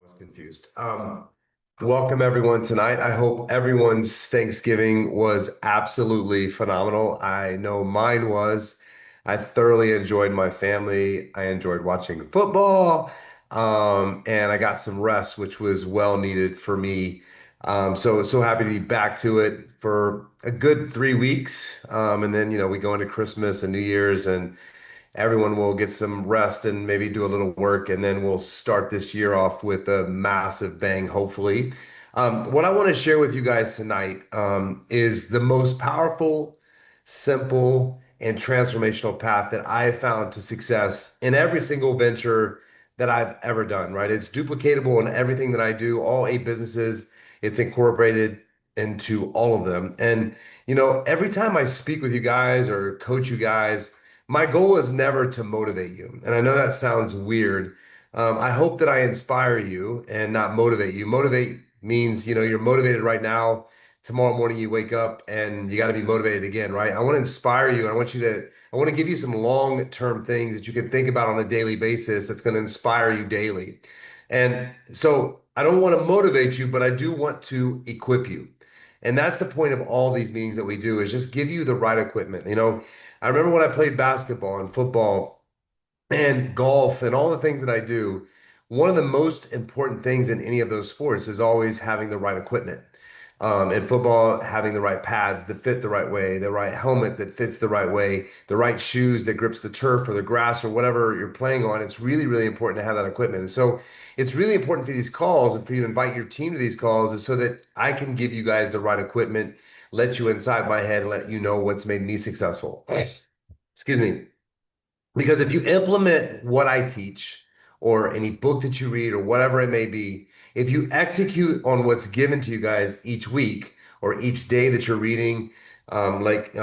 Was confused. Welcome everyone tonight. I hope everyone's Thanksgiving was absolutely phenomenal. I know mine was. I thoroughly enjoyed my family. I enjoyed watching football, and I got some rest, which was well needed for me. So happy to be back to it for a good 3 weeks, and then we go into Christmas and New Year's, and everyone will get some rest and maybe do a little work, and then we'll start this year off with a massive bang, hopefully. What I want to share with you guys tonight is the most powerful, simple, and transformational path that I have found to success in every single venture that I've ever done, right? It's duplicatable in everything that I do, all 8 businesses, it's incorporated into all of them. And, every time I speak with you guys or coach you guys, my goal is never to motivate you. And I know that sounds weird. I hope that I inspire you and not motivate you. Motivate means, you're motivated right now. Tomorrow morning you wake up and you got to be motivated again, right? I want to inspire you. I want to give you some long-term things that you can think about on a daily basis that's going to inspire you daily. And so I don't want to motivate you, but I do want to equip you. And that's the point of all these meetings that we do is just give you the right equipment. I remember when I played basketball and football and golf and all the things that I do, one of the most important things in any of those sports is always having the right equipment. In football, having the right pads that fit the right way, the right helmet that fits the right way, the right shoes that grips the turf or the grass or whatever you're playing on. It's really, really important to have that equipment. And so it's really important for these calls and for you to invite your team to these calls is so that I can give you guys the right equipment, let you inside my head, let you know what's made me successful. Excuse me. Because if you implement what I teach or any book that you read or whatever it may be, if you execute on what's given to you guys each week or each day that you're reading, like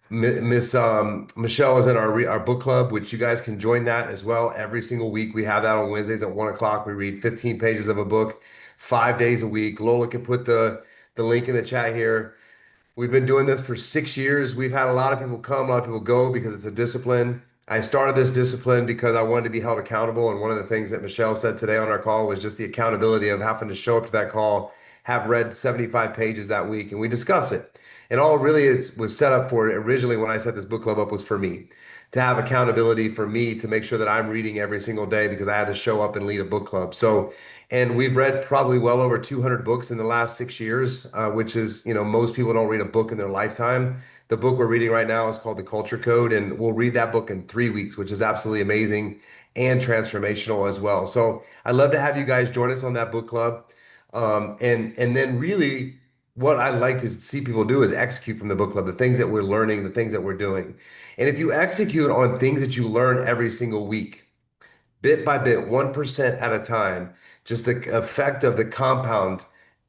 Miss Michelle is in our book club, which you guys can join that as well. Every single week we have that on Wednesdays at 1 o'clock. We read 15 pages of a book, 5 days a week. Lola can put the link in the chat here. We've been doing this for 6 years. We've had a lot of people come, a lot of people go because it's a discipline. I started this discipline because I wanted to be held accountable. And one of the things that Michelle said today on our call was just the accountability of having to show up to that call, have read 75 pages that week, and we discuss it. And all really it was set up for originally when I set this book club up was for me to have accountability for me to make sure that I'm reading every single day because I had to show up and lead a book club. So and we've read probably well over 200 books in the last 6 years, which is, most people don't read a book in their lifetime. The book we're reading right now is called The Culture Code, and we'll read that book in 3 weeks, which is absolutely amazing and transformational as well. So I'd love to have you guys join us on that book club. And then really what I like to see people do is execute from the book club, the things that we're learning, the things that we're doing. And if you execute on things that you learn every single week, bit by bit, 1% at a time, just the effect of the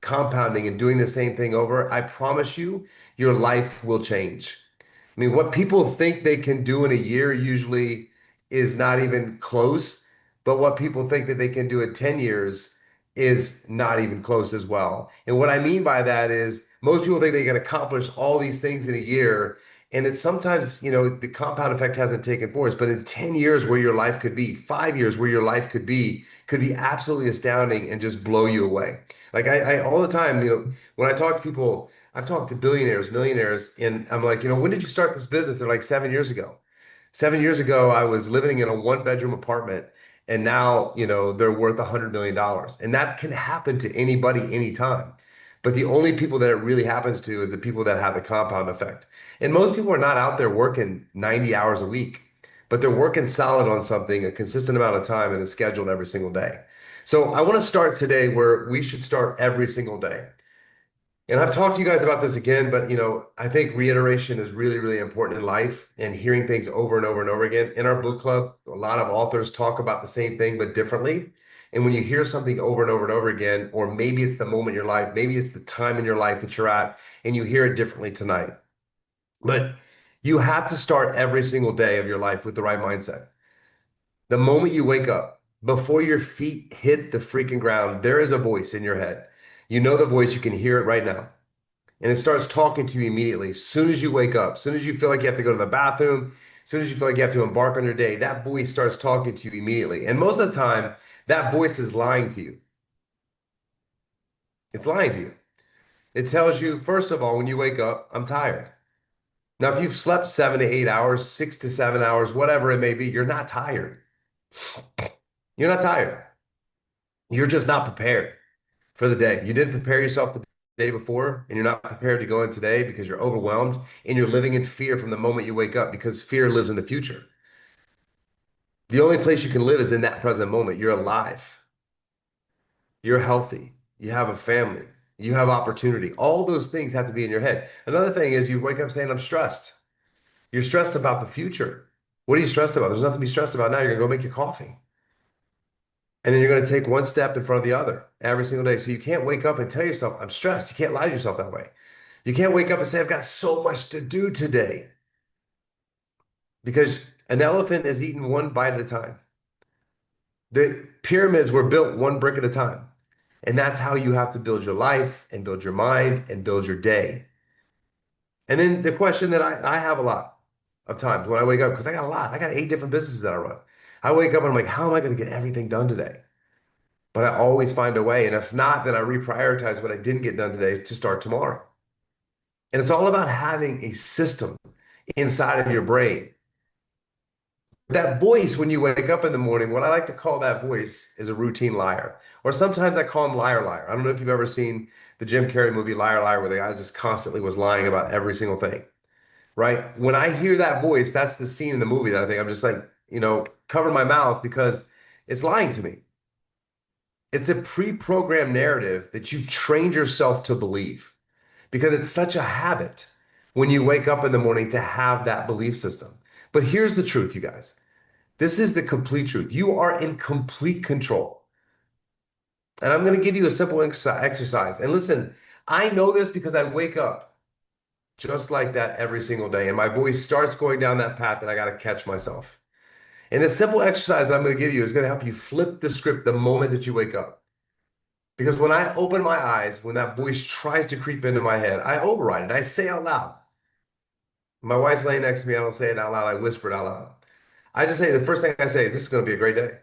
compounding and doing the same thing over, I promise you, your life will change. I mean, what people think they can do in a year usually is not even close, but what people think that they can do in 10 years is not even close as well. And what I mean by that is most people think they can accomplish all these things in a year. And it's sometimes, the compound effect hasn't taken force, but in 10 years where your life could be, 5 years where your life could be absolutely astounding and just blow you away. Like I all the time, when I talk to people, I've talked to billionaires, millionaires, and I'm like, when did you start this business? They're like 7 years ago. 7 years ago, I was living in a one-bedroom apartment, and now, they're worth $100 million. And that can happen to anybody, anytime. But the only people that it really happens to is the people that have the compound effect. And most people are not out there working 90 hours a week, but they're working solid on something a consistent amount of time and it's scheduled every single day. So I want to start today where we should start every single day. And I've talked to you guys about this again, but I think reiteration is really, really important in life and hearing things over and over and over again. In our book club, a lot of authors talk about the same thing, but differently. And when you hear something over and over and over again, or maybe it's the moment in your life, maybe it's the time in your life that you're at, and you hear it differently tonight. But you have to start every single day of your life with the right mindset. The moment you wake up, before your feet hit the freaking ground, there is a voice in your head. You know the voice, you can hear it right now. And it starts talking to you immediately. As soon as you wake up, as soon as you feel like you have to go to the bathroom, as soon as you feel like you have to embark on your day, that voice starts talking to you immediately. And most of the time, that voice is lying to you. It's lying to you. It tells you, first of all, when you wake up, I'm tired. Now, if you've slept 7 to 8 hours, 6 to 7 hours, whatever it may be, you're not tired. You're not tired. You're just not prepared for the day. You didn't prepare yourself the day before, and you're not prepared to go in today because you're overwhelmed and you're living in fear from the moment you wake up because fear lives in the future. The only place you can live is in that present moment. You're alive. You're healthy. You have a family. You have opportunity. All those things have to be in your head. Another thing is you wake up saying, I'm stressed. You're stressed about the future. What are you stressed about? There's nothing to be stressed about now. You're going to go make your coffee. And then you're going to take one step in front of the other every single day. So you can't wake up and tell yourself, I'm stressed. You can't lie to yourself that way. You can't wake up and say, I've got so much to do today because an elephant is eaten one bite at a time. The pyramids were built one brick at a time. And that's how you have to build your life and build your mind and build your day. And then the question that I have a lot of times when I wake up, because I got a lot, I got 8 different businesses that I run. I wake up and I'm like, how am I going to get everything done today? But I always find a way. And if not, then I reprioritize what I didn't get done today to start tomorrow. And it's all about having a system inside of your brain. That voice when you wake up in the morning, what I like to call that voice is a routine liar. Or sometimes I call him liar liar. I don't know if you've ever seen the Jim Carrey movie Liar Liar, where the guy just constantly was lying about every single thing, right? When I hear that voice, that's the scene in the movie that I think I'm just like, cover my mouth because it's lying to me. It's a pre-programmed narrative that you've trained yourself to believe because it's such a habit when you wake up in the morning to have that belief system. But here's the truth, you guys. This is the complete truth. You are in complete control. And I'm going to give you a simple exercise. And listen, I know this because I wake up just like that every single day. And my voice starts going down that path and I got to catch myself. And this simple exercise I'm going to give you is going to help you flip the script the moment that you wake up. Because when I open my eyes, when that voice tries to creep into my head, I override it. I say out loud. My wife's laying next to me. I don't say it out loud. I whisper it out loud. I just say, the first thing I say is, this is going to be a great day.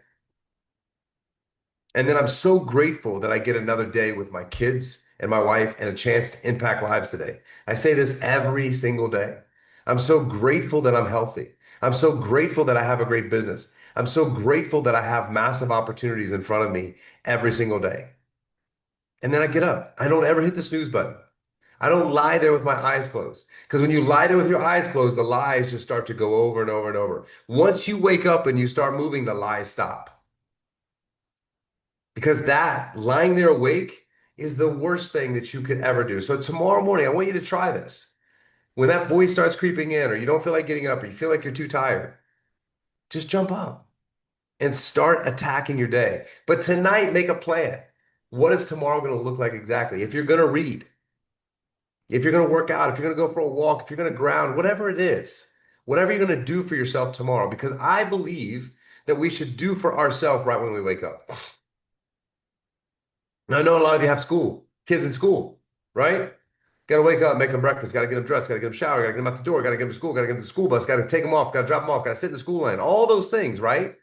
And then I'm so grateful that I get another day with my kids and my wife and a chance to impact lives today. I say this every single day. I'm so grateful that I'm healthy. I'm so grateful that I have a great business. I'm so grateful that I have massive opportunities in front of me every single day. And then I get up. I don't ever hit the snooze button. I don't lie there with my eyes closed. Because when you lie there with your eyes closed, the lies just start to go over and over and over. Once you wake up and you start moving, the lies stop. Because that lying there awake is the worst thing that you could ever do. So tomorrow morning, I want you to try this. When that voice starts creeping in, or you don't feel like getting up, or you feel like you're too tired, just jump up and start attacking your day. But tonight, make a plan. What is tomorrow going to look like exactly? If you're going to read, if you're going to work out, if you're going to go for a walk, if you're going to ground, whatever it is, whatever you're going to do for yourself tomorrow, because I believe that we should do for ourselves right when we wake up. Now, I know a lot of you have kids in school, right? Got to wake up, make them breakfast, got to get them dressed, got to get them showered, got to get them out the door, got to get them to school, got to get them to the school bus, got to take them off, got to drop them off, got to sit in the school line, all those things, right?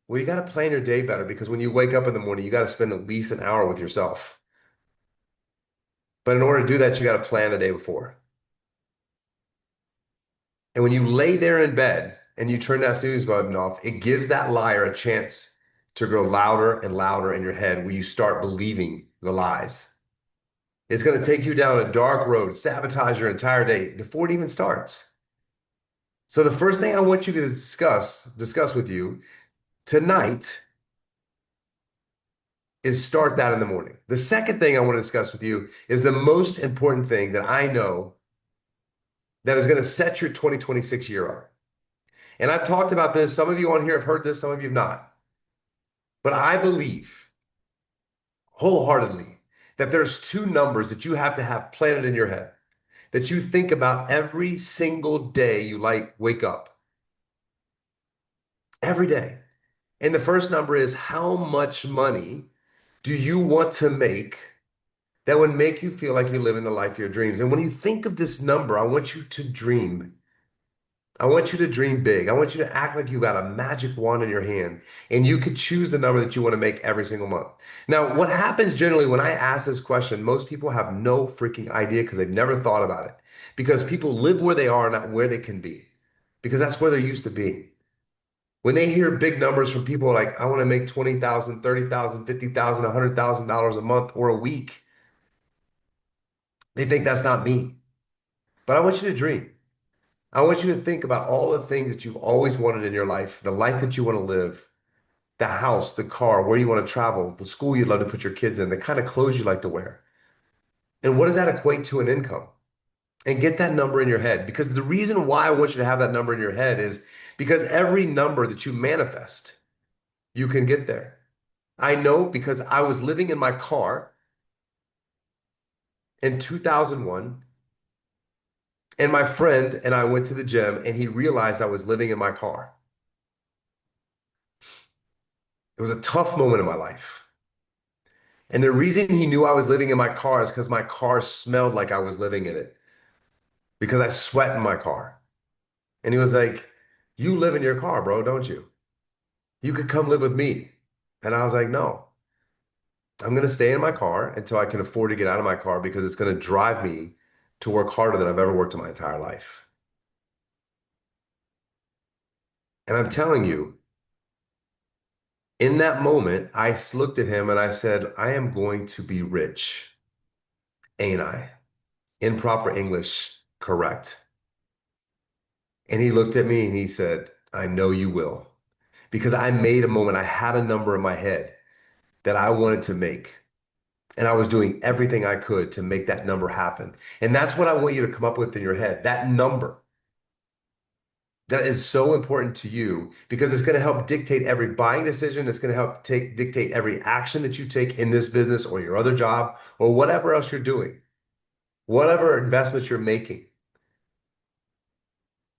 Well, you got to plan your day better because when you wake up in the morning, you got to spend at least an hour with yourself. But in order to do that, you got to plan the day before. And when you lay there in bed and you turn that snooze button off, it gives that liar a chance to grow louder and louder in your head where you start believing the lies. It's going to take you down a dark road, sabotage your entire day before it even starts. So the first thing I want you to discuss with you tonight is start that in the morning. The second thing I want to discuss with you is the most important thing that I know that is going to set your 2026 year up. And I've talked about this. Some of you on here have heard this, some of you have not. But I believe wholeheartedly that there's two numbers that you have to have planted in your head that you think about every single day you wake up. Every day. And the first number is, how much money do you want to make that would make you feel like you're living the life of your dreams? And when you think of this number, I want you to dream. I want you to dream big. I want you to act like you got a magic wand in your hand and you could choose the number that you want to make every single month. Now, what happens generally when I ask this question, most people have no freaking idea because they've never thought about it. Because people live where they are, not where they can be. Because that's where they're used to being. When they hear big numbers from people like, I want to make 20,000, 30,000, 50,000, $100,000 a month or a week, they think that's not me. But I want you to dream. I want you to think about all the things that you've always wanted in your life, the life that you want to live, the house, the car, where you want to travel, the school you'd love to put your kids in, the kind of clothes you like to wear. And what does that equate to an income? And get that number in your head. Because the reason why I want you to have that number in your head is because every number that you manifest, you can get there. I know because I was living in my car in 2001, and my friend and I went to the gym, and he realized I was living in my car. It was a tough moment in my life. And the reason he knew I was living in my car is because my car smelled like I was living in it because I sweat in my car. And he was like, you live in your car, bro, don't you? You could come live with me. And I was like, no, I'm going to stay in my car until I can afford to get out of my car because it's going to drive me to work harder than I've ever worked in my entire life. And I'm telling you, in that moment, I looked at him and I said, I am going to be rich, ain't I? In proper English, correct. And he looked at me and he said, I know you will. Because I made a moment, I had a number in my head that I wanted to make. And I was doing everything I could to make that number happen. And that's what I want you to come up with in your head, that number that is so important to you because it's going to help dictate every buying decision. It's going to help dictate every action that you take in this business or your other job or whatever else you're doing, whatever investments you're making.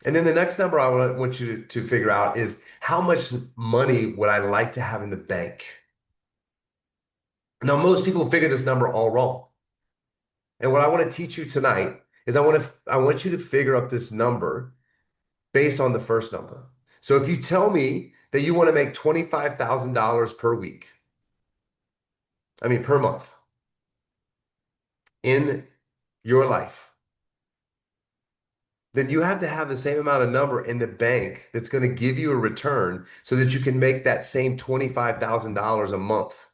And then the next number I want you to figure out is how much money would I like to have in the bank? Now, most people figure this number all wrong. And what I want to teach you tonight is I want you to figure out this number based on the first number. So if you tell me that you want to make $25,000 per week, I mean per month in your life, then you have to have the same amount of number in the bank that's going to give you a return so that you can make that same $25,000 a month.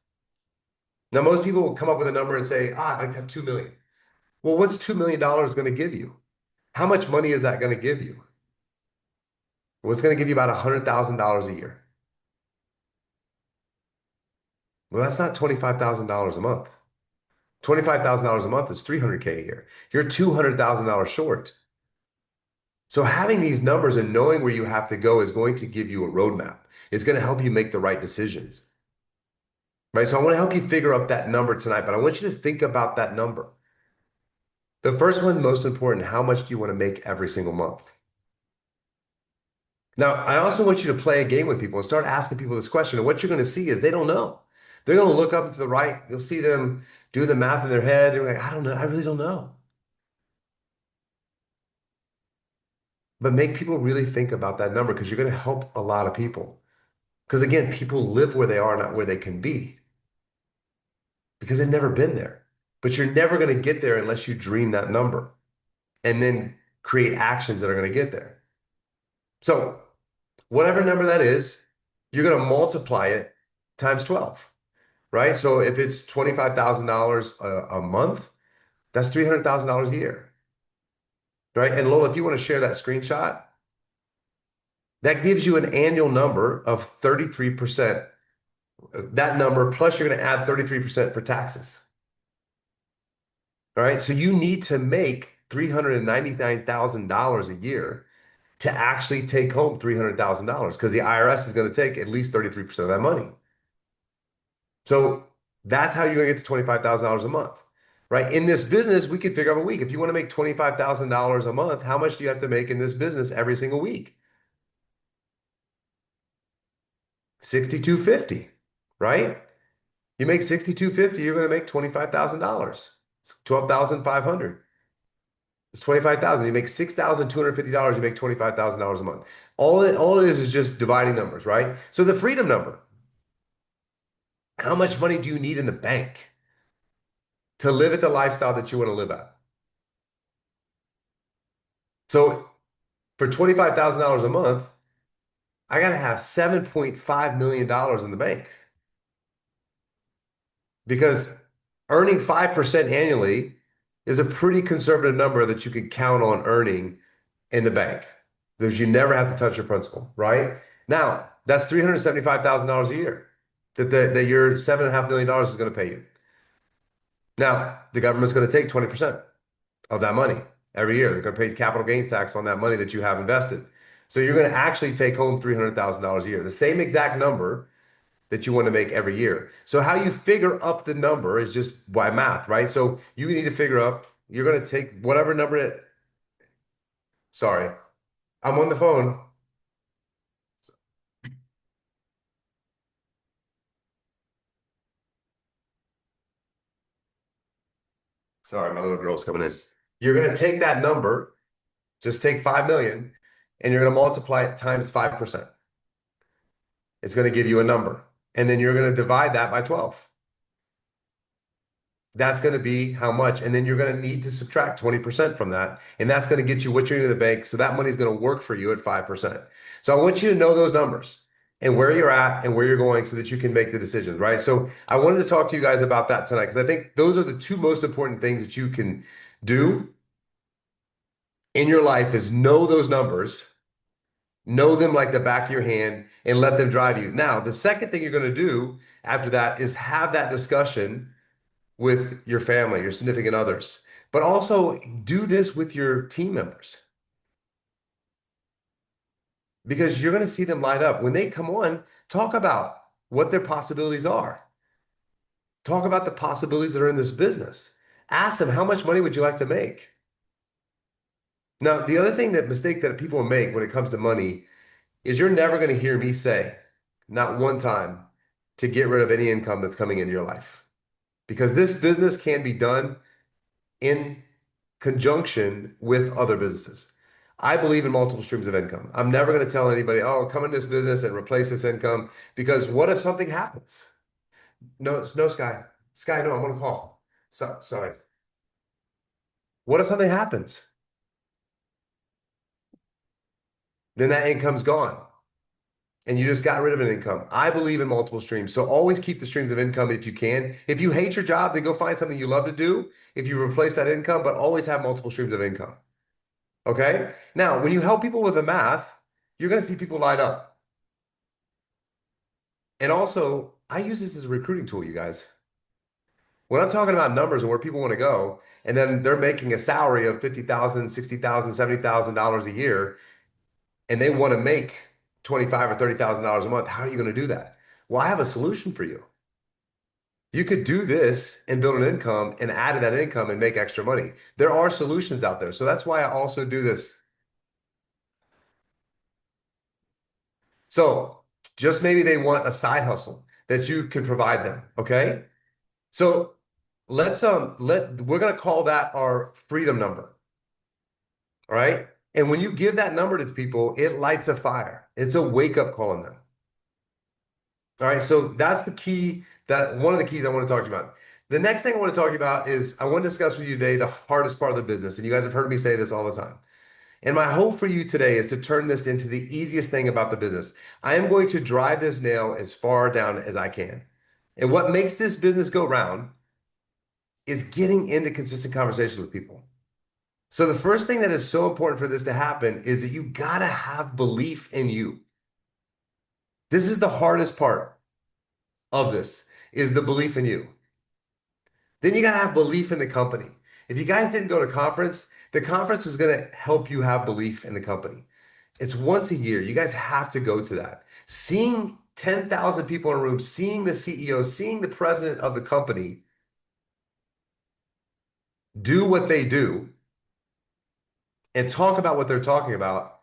Now, most people will come up with a number and say, I have 2 million. Well, what's $2 million going to give you? How much money is that going to give you? Well, it's going to give you about $100,000 a year. Well, that's not $25,000 a month. $25,000 a month is 300K a year. You're $200,000 short. So having these numbers and knowing where you have to go is going to give you a roadmap. It's going to help you make the right decisions. Right? So I want to help you figure out that number tonight, but I want you to think about that number. The first one, most important, how much do you want to make every single month? Now, I also want you to play a game with people and start asking people this question. And what you're going to see is they don't know. They're going to look up to the right. You'll see them do the math in their head. They're like, I don't know. I really don't know. But make people really think about that number because you're going to help a lot of people. Because again, people live where they are, not where they can be, because they've never been there. But you're never going to get there unless you dream that number and then create actions that are going to get there. So, whatever number that is, you're going to multiply it times 12, right? So, if it's $25,000 a month, that's $300,000 a year, right? And Lola, if you want to share that screenshot, that gives you an annual number of 33%. That number, plus you're going to add 33% for taxes. All right. So you need to make $399,000 a year to actually take home $300,000 because the IRS is going to take at least 33% of that money. So that's how you're going to get to $25,000 a month, right? In this business, we could figure out a week. If you want to make $25,000 a month, how much do you have to make in this business every single week? 6250, right? You make 6250, you're going to make $25,000. 12,500. It's 25,000. You make $6,250, you make $25,000 a month. All it is just dividing numbers, right? So the freedom number, how much money do you need in the bank to live at the lifestyle that you want to live at? So for $25,000 a month, I got to have $7.5 million in the bank because earning 5% annually is a pretty conservative number that you can count on earning in the bank because you never have to touch your principal, right? Now, that's $375,000 a year that your $7.5 million is going to pay you. Now, the government's going to take 20% of that money every year. They're going to pay capital gains tax on that money that you have invested. So you're going to actually take home $300,000 a year, the same exact number that you want to make every year. So how you figure up the number is just by math, right? So you need to figure up, you're going to take whatever number it, sorry, I'm on the phone. Sorry, my little girl's coming in. You're going to take that number, just take 5 million, and you're going to multiply it times 5%. It's going to give you a number. And then you're going to divide that by 12. That's going to be how much. And then you're going to need to subtract 20% from that. And that's going to get you what you're in the bank. So that money is going to work for you at 5%. So I want you to know those numbers and where you're at and where you're going so that you can make the decisions, right? So I wanted to talk to you guys about that tonight because I think those are the two most important things that you can do in your life is know those numbers, know them like the back of your hand, and let them drive you. Now, the second thing you're going to do after that is have that discussion with your family, your significant others, but also do this with your team members because you're going to see them light up. When they come on, talk about what their possibilities are. Talk about the possibilities that are in this business. Ask them, how much money would you like to make? Now, the other thing that mistake that people make when it comes to money is you're never going to hear me say, not one time, to get rid of any income that's coming into your life. Because this business can be done in conjunction with other businesses. I believe in multiple streams of income. I'm never going to tell anybody, oh, come in this business and replace this income because what if something happens? No, no, Sky. Sky, no, I'm going to call. Sorry. What if something happens? Then that income's gone and you just got rid of an income. I believe in multiple streams. So always keep the streams of income if you can. If you hate your job, then go find something you love to do. If you replace that income, but always have multiple streams of income. Okay. Now, when you help people with the math, you're going to see people light up. And also, I use this as a recruiting tool, you guys. When I'm talking about numbers and where people want to go, and then they're making a salary of $50,000, $60,000, $70,000 a year, and they want to make $25,000 or $30,000 a month, how are you going to do that? Well, I have a solution for you. You could do this and build an income and add to that income and make extra money. There are solutions out there. So that's why I also do this. So just maybe they want a side hustle that you can provide them. Okay. So we're gonna call that our freedom number. All right. And when you give that number to people, it lights a fire. It's a wake-up call in them. All right. So that's the key, that one of the keys I want to talk to you about. The next thing I want to talk to you about is I want to discuss with you today the hardest part of the business. And you guys have heard me say this all the time. And my hope for you today is to turn this into the easiest thing about the business. I am going to drive this nail as far down as I can. And what makes this business go round is getting into consistent conversations with people. So the first thing that is so important for this to happen is that you gotta have belief in you. This is the hardest part of this, is the belief in you. Then you gotta have belief in the company. If you guys didn't go to conference, the conference is gonna help you have belief in the company. It's once a year. You guys have to go to that. Seeing 10,000 people in a room, seeing the CEO, seeing the president of the company do what they do and talk about what they're talking about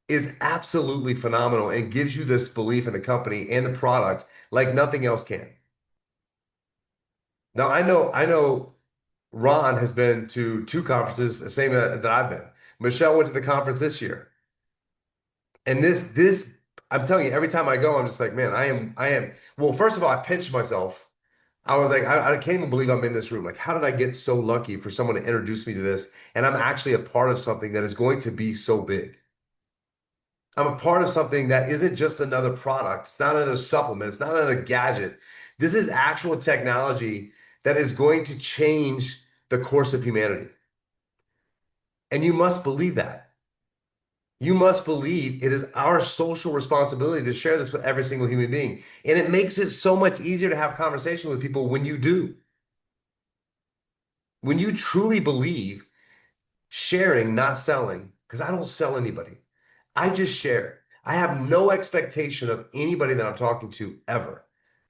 is absolutely phenomenal and gives you this belief in the company and the product like nothing else can. Now, I know Ron has been to two conferences, the same that I've been. Michelle went to the conference this year. And I'm telling you, every time I go, I'm just like, man, well, first of all, I pinched myself. I was like, I can't even believe I'm in this room. Like, how did I get so lucky for someone to introduce me to this? And I'm actually a part of something that is going to be so big. I'm a part of something that isn't just another product. It's not another supplement. It's not another gadget. This is actual technology that is going to change the course of humanity. And you must believe that. You must believe it is our social responsibility to share this with every single human being. And it makes it so much easier to have conversation with people when you do. When you truly believe sharing, not selling, because I don't sell anybody. I just share. I have no expectation of anybody that I'm talking to ever.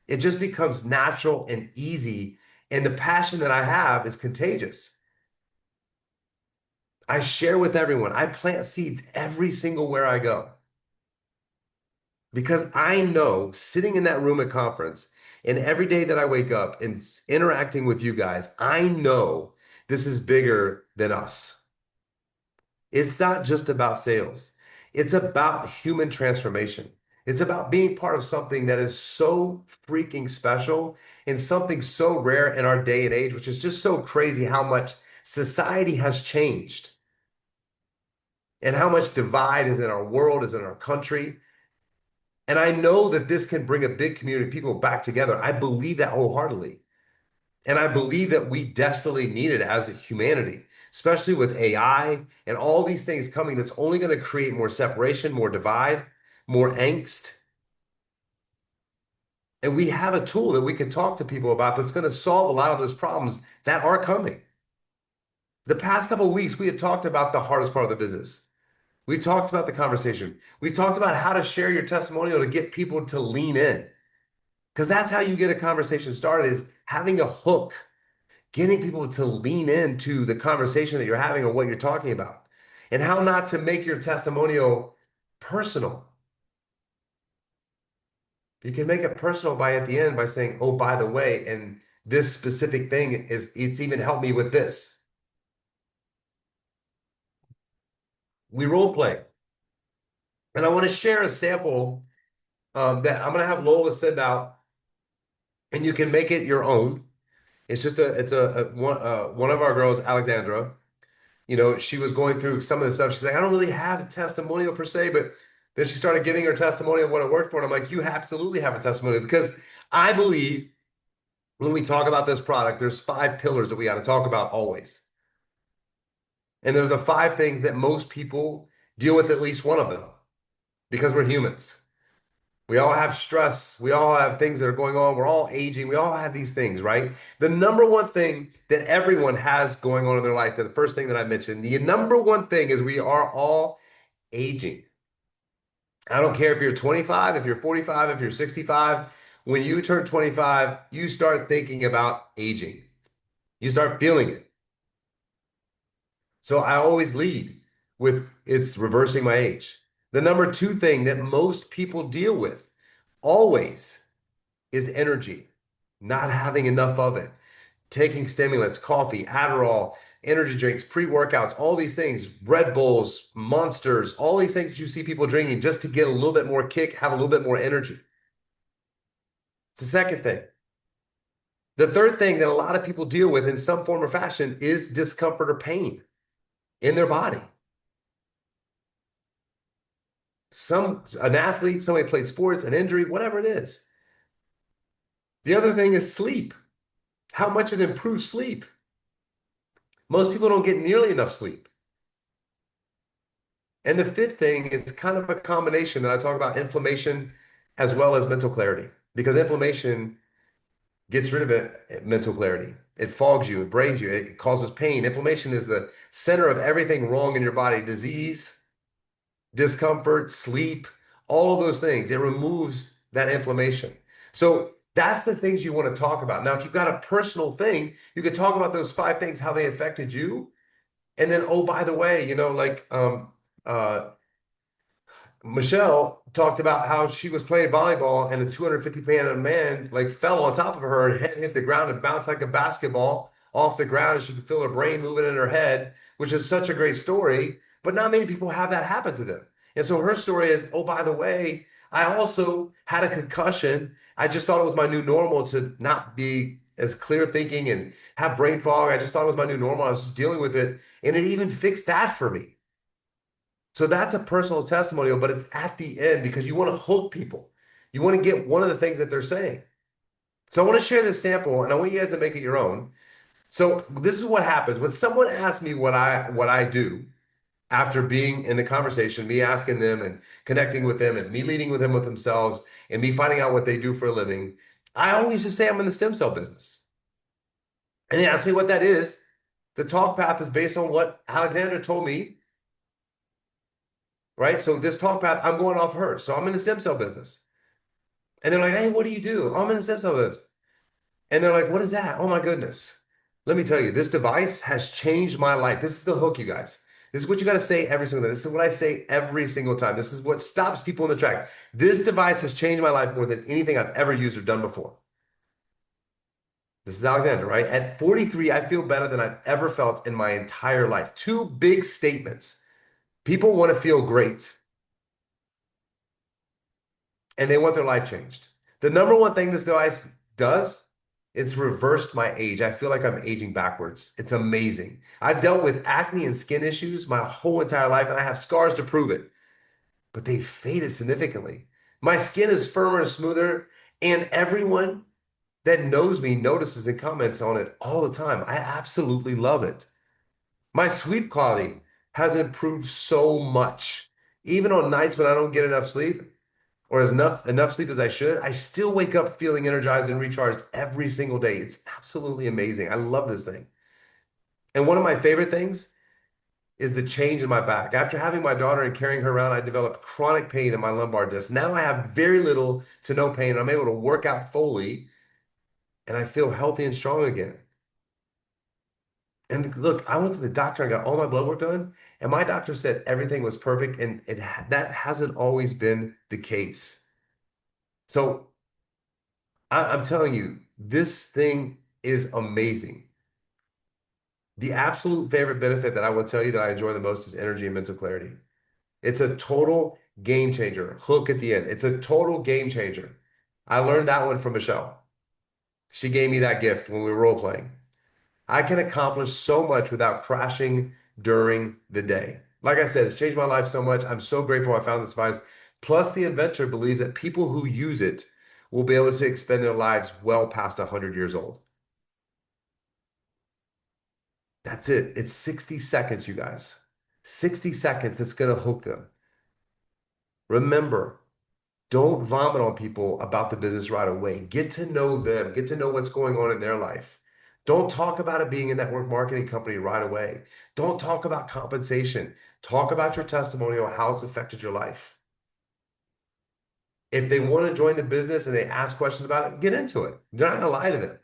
It just becomes natural and easy. And the passion that I have is contagious. I share with everyone. I plant seeds every single where I go because I know sitting in that room at conference and every day that I wake up and interacting with you guys, I know this is bigger than us. It's not just about sales. It's about human transformation. It's about being part of something that is so freaking special and something so rare in our day and age, which is just so crazy how much society has changed and how much divide is in our world, is in our country. And I know that this can bring a big community of people back together. I believe that wholeheartedly. And I believe that we desperately need it as a humanity, especially with AI and all these things coming that's only going to create more separation, more divide, more angst. And we have a tool that we can talk to people about that's going to solve a lot of those problems that are coming. The past couple of weeks, we have talked about the hardest part of the business. We've talked about the conversation. We've talked about how to share your testimonial to get people to lean in. Because that's how you get a conversation started is having a hook, getting people to lean into the conversation that you're having or what you're talking about, and how not to make your testimonial personal. You can make it personal by at the end by saying, "Oh, by the way, and this specific thing it's even helped me with this." We role play, and I want to share a sample that I'm going to have Lola send out, and you can make it your own. It's one of our girls, Alexandra. She was going through some of the stuff. She's like, I don't really have a testimonial per se, but then she started giving her testimonial of what it worked for. And I'm like, you absolutely have a testimonial because I believe when we talk about this product, there's five pillars that we got to talk about always. And they're the five things that most people deal with at least one of them because we're humans. We all have stress. We all have things that are going on. We're all aging. We all have these things, right? The number one thing that everyone has going on in their life, the first thing that I mentioned, the number one thing is we are all aging. I don't care if you're 25, if you're 45, if you're 65. When you turn 25, you start thinking about aging. You start feeling it. So I always lead with it's reversing my age. The number two thing that most people deal with always is energy, not having enough of it, taking stimulants, coffee, Adderall, energy drinks, pre-workouts, all these things, Red Bulls, Monsters, all these things you see people drinking just to get a little bit more kick, have a little bit more energy. It's the second thing. The third thing that a lot of people deal with in some form or fashion is discomfort or pain in their body. An athlete, somebody played sports, an injury, whatever it is. The other thing is sleep. How much it improves sleep. Most people don't get nearly enough sleep. And the fifth thing is kind of a combination that I talk about inflammation as well as mental clarity, because inflammation gets rid of mental clarity. It fogs you, it brains you, it causes pain. Inflammation is the center of everything wrong in your body, disease, discomfort, sleep, all of those things. It removes that inflammation. So that's the things you want to talk about. Now, if you've got a personal thing, you could talk about those five things, how they affected you. And then, oh, by the way, uh, Michelle talked about how she was playing volleyball and a 250-pound man like fell on top of her and hit the ground and bounced like a basketball off the ground and she could feel her brain moving in her head, which is such a great story. But not many people have that happen to them. And so her story is, oh, by the way, I also had a concussion. I just thought it was my new normal to not be as clear thinking and have brain fog. I just thought it was my new normal. I was just dealing with it. And it even fixed that for me. So that's a personal testimonial, but it's at the end because you want to hook people. You want to get one of the things that they're saying. So I want to share this sample and I want you guys to make it your own. So this is what happens when someone asks me what I do after being in the conversation, me asking them and connecting with them and me leading with them with themselves and me finding out what they do for a living. I always just say I'm in the stem cell business. And they ask me what that is. The talk path is based on what Alexandra told me, right? So this talk path, I'm going off her. So I'm in the stem cell business. And they're like, hey, what do you do? Oh, I'm in the stem cell business. And they're like, what is that? Oh my goodness. Let me tell you, this device has changed my life. This is the hook, you guys. This is what you got to say every single time. This is what I say every single time. This is what stops people in the track. This device has changed my life more than anything I've ever used or done before. This is Alexander, right? At 43, I feel better than I've ever felt in my entire life. Two big statements. People want to feel great and they want their life changed. The number one thing this device does is reversed my age. I feel like I'm aging backwards. It's amazing. I've dealt with acne and skin issues my whole entire life, and I have scars to prove it, but they faded significantly. My skin is firmer and smoother, and everyone that knows me notices and comments on it all the time. I absolutely love it. My sleep quality has improved so much. Even on nights when I don't get enough sleep, or as enough sleep as I should, I still wake up feeling energized and recharged every single day. It's absolutely amazing. I love this thing. And one of my favorite things is the change in my back. After having my daughter and carrying her around, I developed chronic pain in my lumbar disc. Now I have very little to no pain. I'm able to work out fully and I feel healthy and strong again. And look, I went to the doctor and got all my blood work done, and my doctor said everything was perfect, and that hasn't always been the case. So I'm telling you, this thing is amazing. The absolute favorite benefit that I will tell you that I enjoy the most is energy and mental clarity. It's a total game changer. Hook at the end. It's a total game changer. I learned that one from Michelle. She gave me that gift when we were role playing. I can accomplish so much without crashing during the day. Like I said, it's changed my life so much. I'm so grateful I found this device. Plus, the inventor believes that people who use it will be able to expend their lives well past 100 years old. That's it. It's 60 seconds, you guys. 60 seconds that's going to hook them. Remember, don't vomit on people about the business right away. Get to know them, get to know what's going on in their life. Don't talk about it being a network marketing company right away. Don't talk about compensation. Talk about your testimonial, how it's affected your life. If they want to join the business and they ask questions about it, get into it. You're not going to lie to them.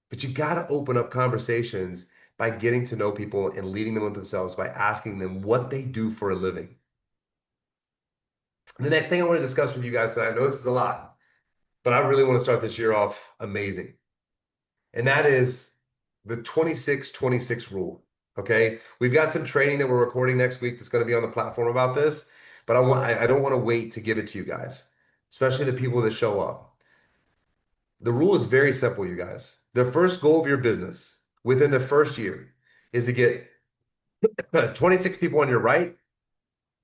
But you got to open up conversations by getting to know people and leading them with themselves by asking them what they do for a living. The next thing I want to discuss with you guys tonight, I know this is a lot, but I really want to start this year off amazing. And that is the 26-26 rule. Okay. We've got some training that we're recording next week that's going to be on the platform about this, but I don't want to wait to give it to you guys, especially the people that show up. The rule is very simple, you guys. The first goal of your business within the first year is to get 26 people on your right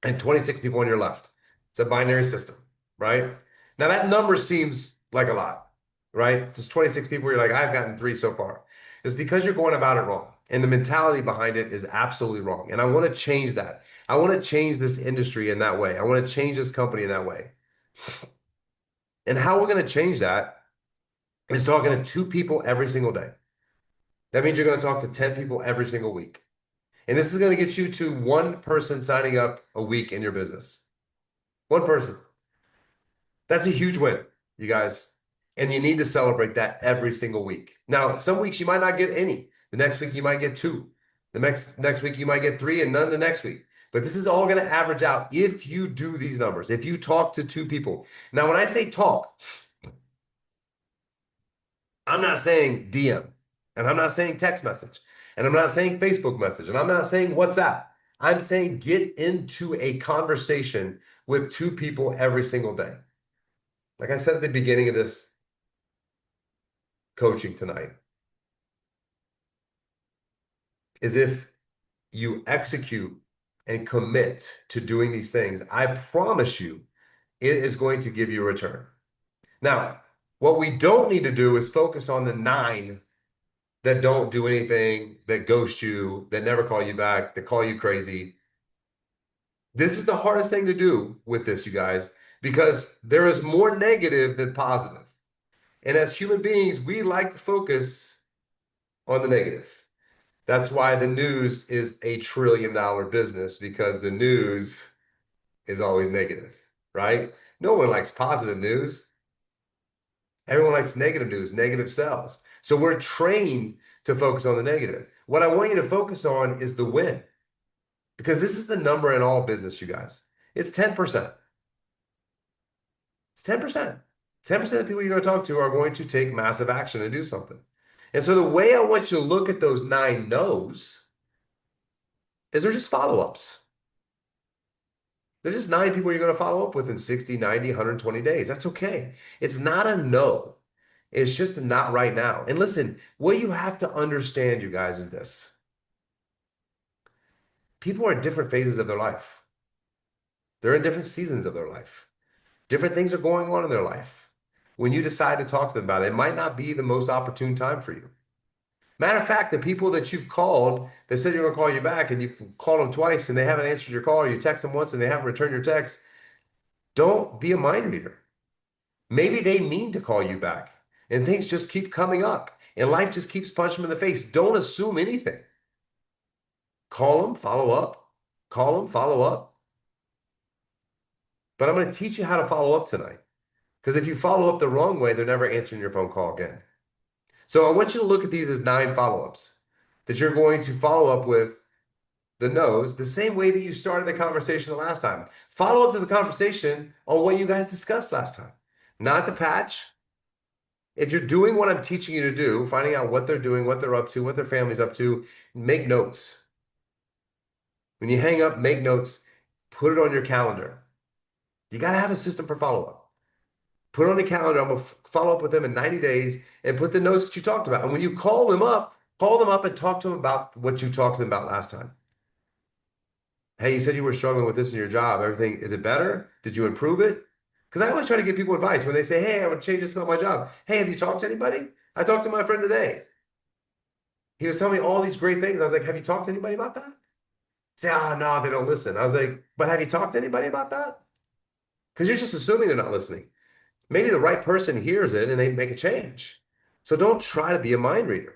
and 26 people on your left. It's a binary system, right? Now that number seems like a lot, right? It's just 26 people. You're like, I've gotten three so far. It's because you're going about it wrong. And the mentality behind it is absolutely wrong. And I want to change that. I want to change this industry in that way. I want to change this company in that way. And how we're going to change that is talking to two people every single day. That means you're going to talk to 10 people every single week. And this is going to get you to one person signing up a week in your business. One person. That's a huge win, you guys. And you need to celebrate that every single week. Now, some weeks you might not get any. The next week you might get two. The next week you might get three and none the next week. But this is all going to average out if you do these numbers, if you talk to two people. Now, when I say talk, I'm not saying DM. And I'm not saying text message, and I'm not saying Facebook message, and I'm not saying WhatsApp. I'm saying get into a conversation with two people every single day. Like I said at the beginning of this coaching tonight, is if you execute and commit to doing these things, I promise you it is going to give you a return. Now, what we don't need to do is focus on the nine that don't do anything, that ghost you, that never call you back, that call you crazy. This is the hardest thing to do with this, you guys, because there is more negative than positive. And as human beings, we like to focus on the negative. That's why the news is $1 trillion business because the news is always negative, right? No one likes positive news. Everyone likes negative news, negative sells. So we're trained to focus on the negative. What I want you to focus on is the win because this is the number in all business, you guys. It's 10%. It's 10%. 10% of the people you're going to talk to are going to take massive action and do something. And so the way I want you to look at those nine no's is they're just follow-ups. They're just nine people you're going to follow up with in 60, 90, 120 days. That's okay. It's not a no. It's just a not right now. And listen, what you have to understand, you guys, is this. People are in different phases of their life. They're in different seasons of their life. Different things are going on in their life. When you decide to talk to them about it, it might not be the most opportune time for you. Matter of fact, the people that you've called that said they're going to call you back and you've called them twice and they haven't answered your call, or you text them once and they haven't returned your text, don't be a mind reader. Maybe they mean to call you back and things just keep coming up and life just keeps punching them in the face. Don't assume anything. Call them, follow up, call them, follow up. But I'm going to teach you how to follow up tonight. Because if you follow up the wrong way, they're never answering your phone call again. So I want you to look at these as nine follow-ups that you're going to follow up with the no's the same way that you started the conversation the last time. Follow up to the conversation on what you guys discussed last time, not the patch. If you're doing what I'm teaching you to do, finding out what they're doing, what they're up to, what their family's up to, make notes. When you hang up, make notes, put it on your calendar. You got to have a system for follow-up. Put it on the calendar. I'm going to follow up with them in 90 days and put the notes that you talked about. And when you call them up and talk to them about what you talked to them about last time. Hey, you said you were struggling with this in your job. Everything, is it better? Did you improve it? Because I always try to give people advice when they say, hey, I would change this about my job. Hey, have you talked to anybody? I talked to my friend today. He was telling me all these great things. I was like, have you talked to anybody about that? Say, oh, no, they don't listen. I was like, but have you talked to anybody about that? Because you're just assuming they're not listening. Maybe the right person hears it and they make a change. So don't try to be a mind reader.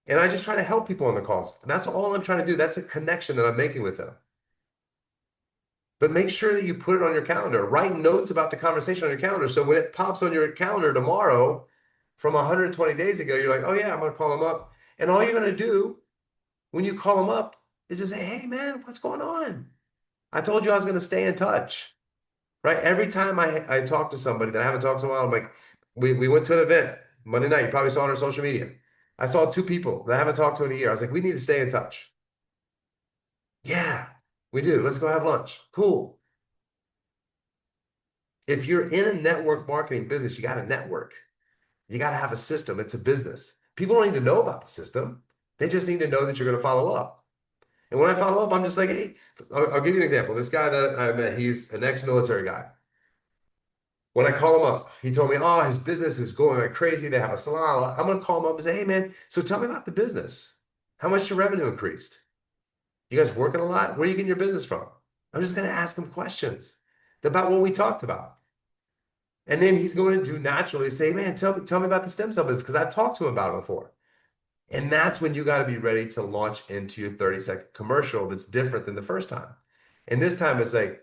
And I just try to help people on the calls. That's all I'm trying to do. That's a connection that I'm making with them. But make sure that you put it on your calendar. Write notes about the conversation on your calendar. So when it pops on your calendar tomorrow from 120 days ago, you're like, oh yeah, I'm going to call them up. And all you're going to do when you call them up is just say, hey man, what's going on? I told you I was going to stay in touch, right? Every time I talk to somebody that I haven't talked to in a while, I'm like, we went to an event Monday night. You probably saw it on social media. I saw two people that I haven't talked to in a year. I was like, we need to stay in touch. Yeah, we do. Let's go have lunch. Cool. If you're in a network marketing business, you got to network. You got to have a system. It's a business. People don't need to know about the system. They just need to know that you're going to follow up. And when I follow up, I'm just like, hey, I'll give you an example. This guy that I met, he's an ex-military guy. When I call him up, he told me, oh, his business is going like crazy. They have a salon. I'm going to call him up and say, hey, man, so tell me about the business. How much your revenue increased? You guys working a lot? Where are you getting your business from? I'm just going to ask him questions about what we talked about. And then he's going to do naturally say, man, tell me about the stem cell business because I've talked to him about it before. And that's when you got to be ready to launch into your 30-second commercial that's different than the first time. And this time it's like,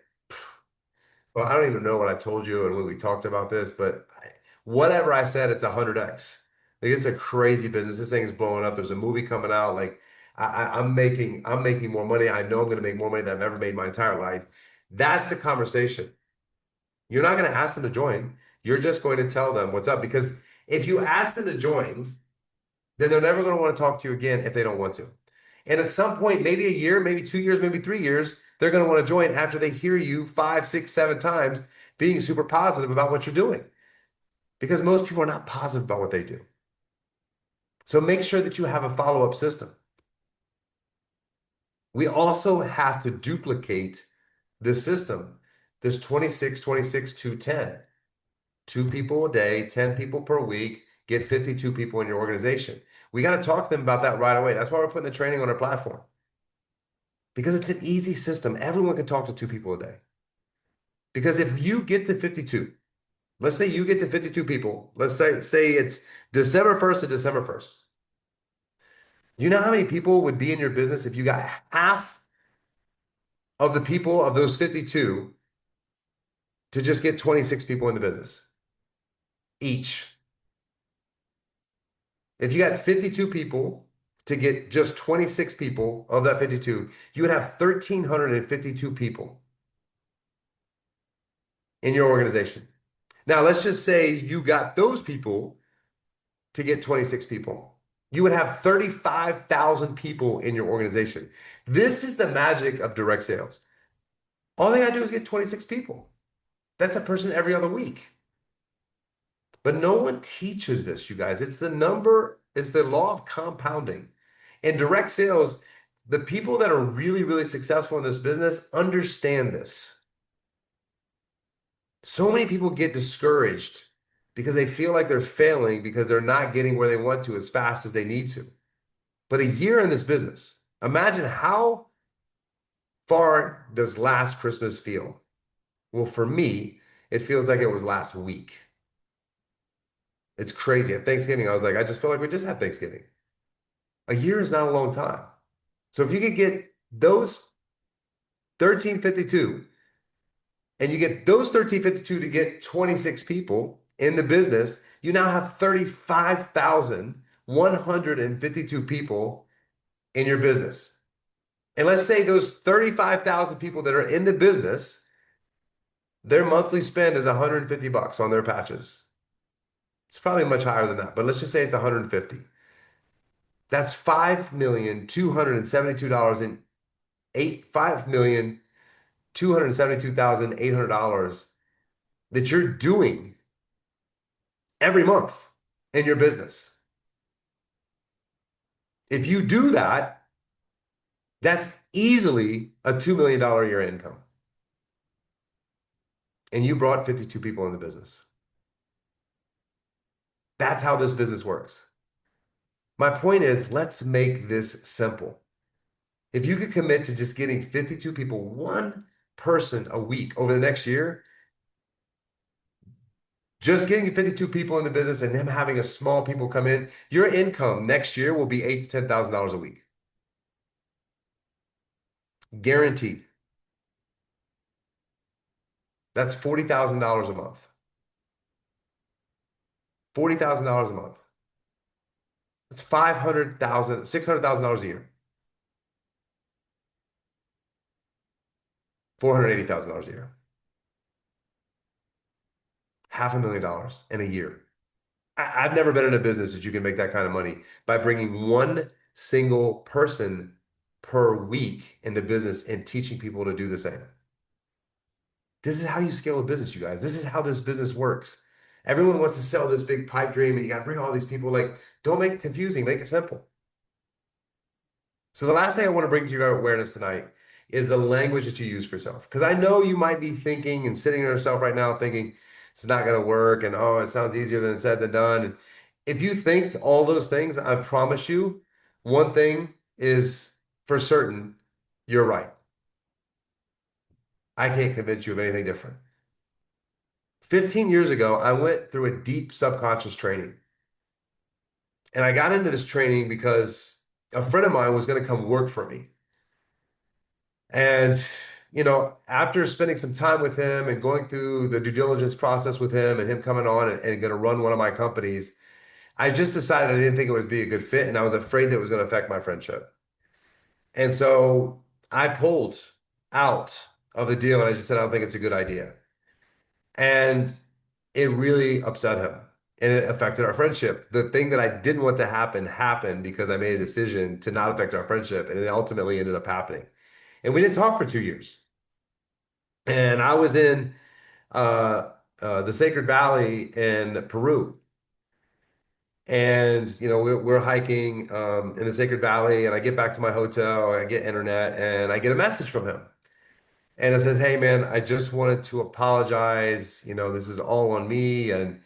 well, I don't even know what I told you and when we talked about this, but whatever I said, it's 100x. Like it's a crazy business. This thing is blowing up. There's a movie coming out. Like I'm making more money. I know I'm going to make more money than I've ever made in my entire life. That's the conversation. You're not going to ask them to join. You're just going to tell them what's up. Because if you ask them to join, then they're never going to want to talk to you again if they don't want to. And at some point, maybe a year, maybe 2 years, maybe 3 years, they're going to want to join after they hear you five, six, seven times being super positive about what you're doing. Because most people are not positive about what they do. So make sure that you have a follow-up system. We also have to duplicate this system, this 26, 26, 210. 2 people a day, 10 people per week, get 52 people in your organization. We got to talk to them about that right away. That's why we're putting the training on our platform because it's an easy system. Everyone can talk to 2 people a day. Because if you get to 52, let's say you get to 52 people, let's say it's December 1st to December 1st. You know how many people would be in your business if you got half of the people of those 52 to just get 26 people in the business each? If you got 52 people to get just 26 people of that 52, you would have 1,352 people in your organization. Now, let's just say you got those people to get 26 people. You would have 35,000 people in your organization. This is the magic of direct sales. All they got to do is get 26 people. That's a person every other week. But no one teaches this, you guys. It's the law of compounding. In direct sales, the people that are really, really successful in this business understand this. So many people get discouraged because they feel like they're failing because they're not getting where they want to as fast as they need to. But a year in this business, imagine how far does last Christmas feel? Well, for me, it feels like it was last week. It's crazy. At Thanksgiving, I was like, I just feel like we just had Thanksgiving. A year is not a long time. So if you could get those 1352 and you get those 1352 to get 26 people in the business, you now have 35,152 people in your business. And let's say those 35,000 people that are in the business, their monthly spend is 150 bucks on their patches. It's probably much higher than that, but let's just say it's 150. That's $5,272 and $5,272,800 that you're doing every month in your business. If you do that, that's easily a $2 million a year income. And you brought 52 people in the business. That's how this business works. My point is, let's make this simple. If you could commit to just getting 52 people, one person a week over the next year, just getting 52 people in the business and them having a small people come in, your income next year will be $8,000 to $10,000 a week. Guaranteed. That's $40,000 a month. $40,000 a month. That's $600,000 a year. $480,000 a year. $500,000 in a year. I've never been in a business that you can make that kind of money by bringing one single person per week in the business and teaching people to do the same. This is how you scale a business, you guys. This is how this business works. Everyone wants to sell this big pipe dream and you got to bring all these people. Like, don't make it confusing, make it simple. So the last thing I want to bring to your awareness tonight is the language that you use for yourself. Because I know you might be thinking and sitting in yourself right now thinking it's not going to work and oh, it sounds easier than said than done. And if you think all those things, I promise you, one thing is for certain, you're right. I can't convince you of anything different. 15 years ago, I went through a deep subconscious training. And I got into this training because a friend of mine was going to come work for me. And, after spending some time with him and going through the due diligence process with him and him coming on and going to run one of my companies, I just decided I didn't think it would be a good fit. And I was afraid that it was going to affect my friendship. And so I pulled out of the deal and I just said, I don't think it's a good idea. And it really upset him. and it affected our friendship. The thing that I didn't want to happen happened because I made a decision to not affect our friendship, and it ultimately ended up happening. And we didn't talk for 2 years. And I was in the Sacred Valley in Peru. And we're hiking in the Sacred Valley, and I get back to my hotel, I get internet, and I get a message from him. And it says, "Hey man, I just wanted to apologize. This is all on me." And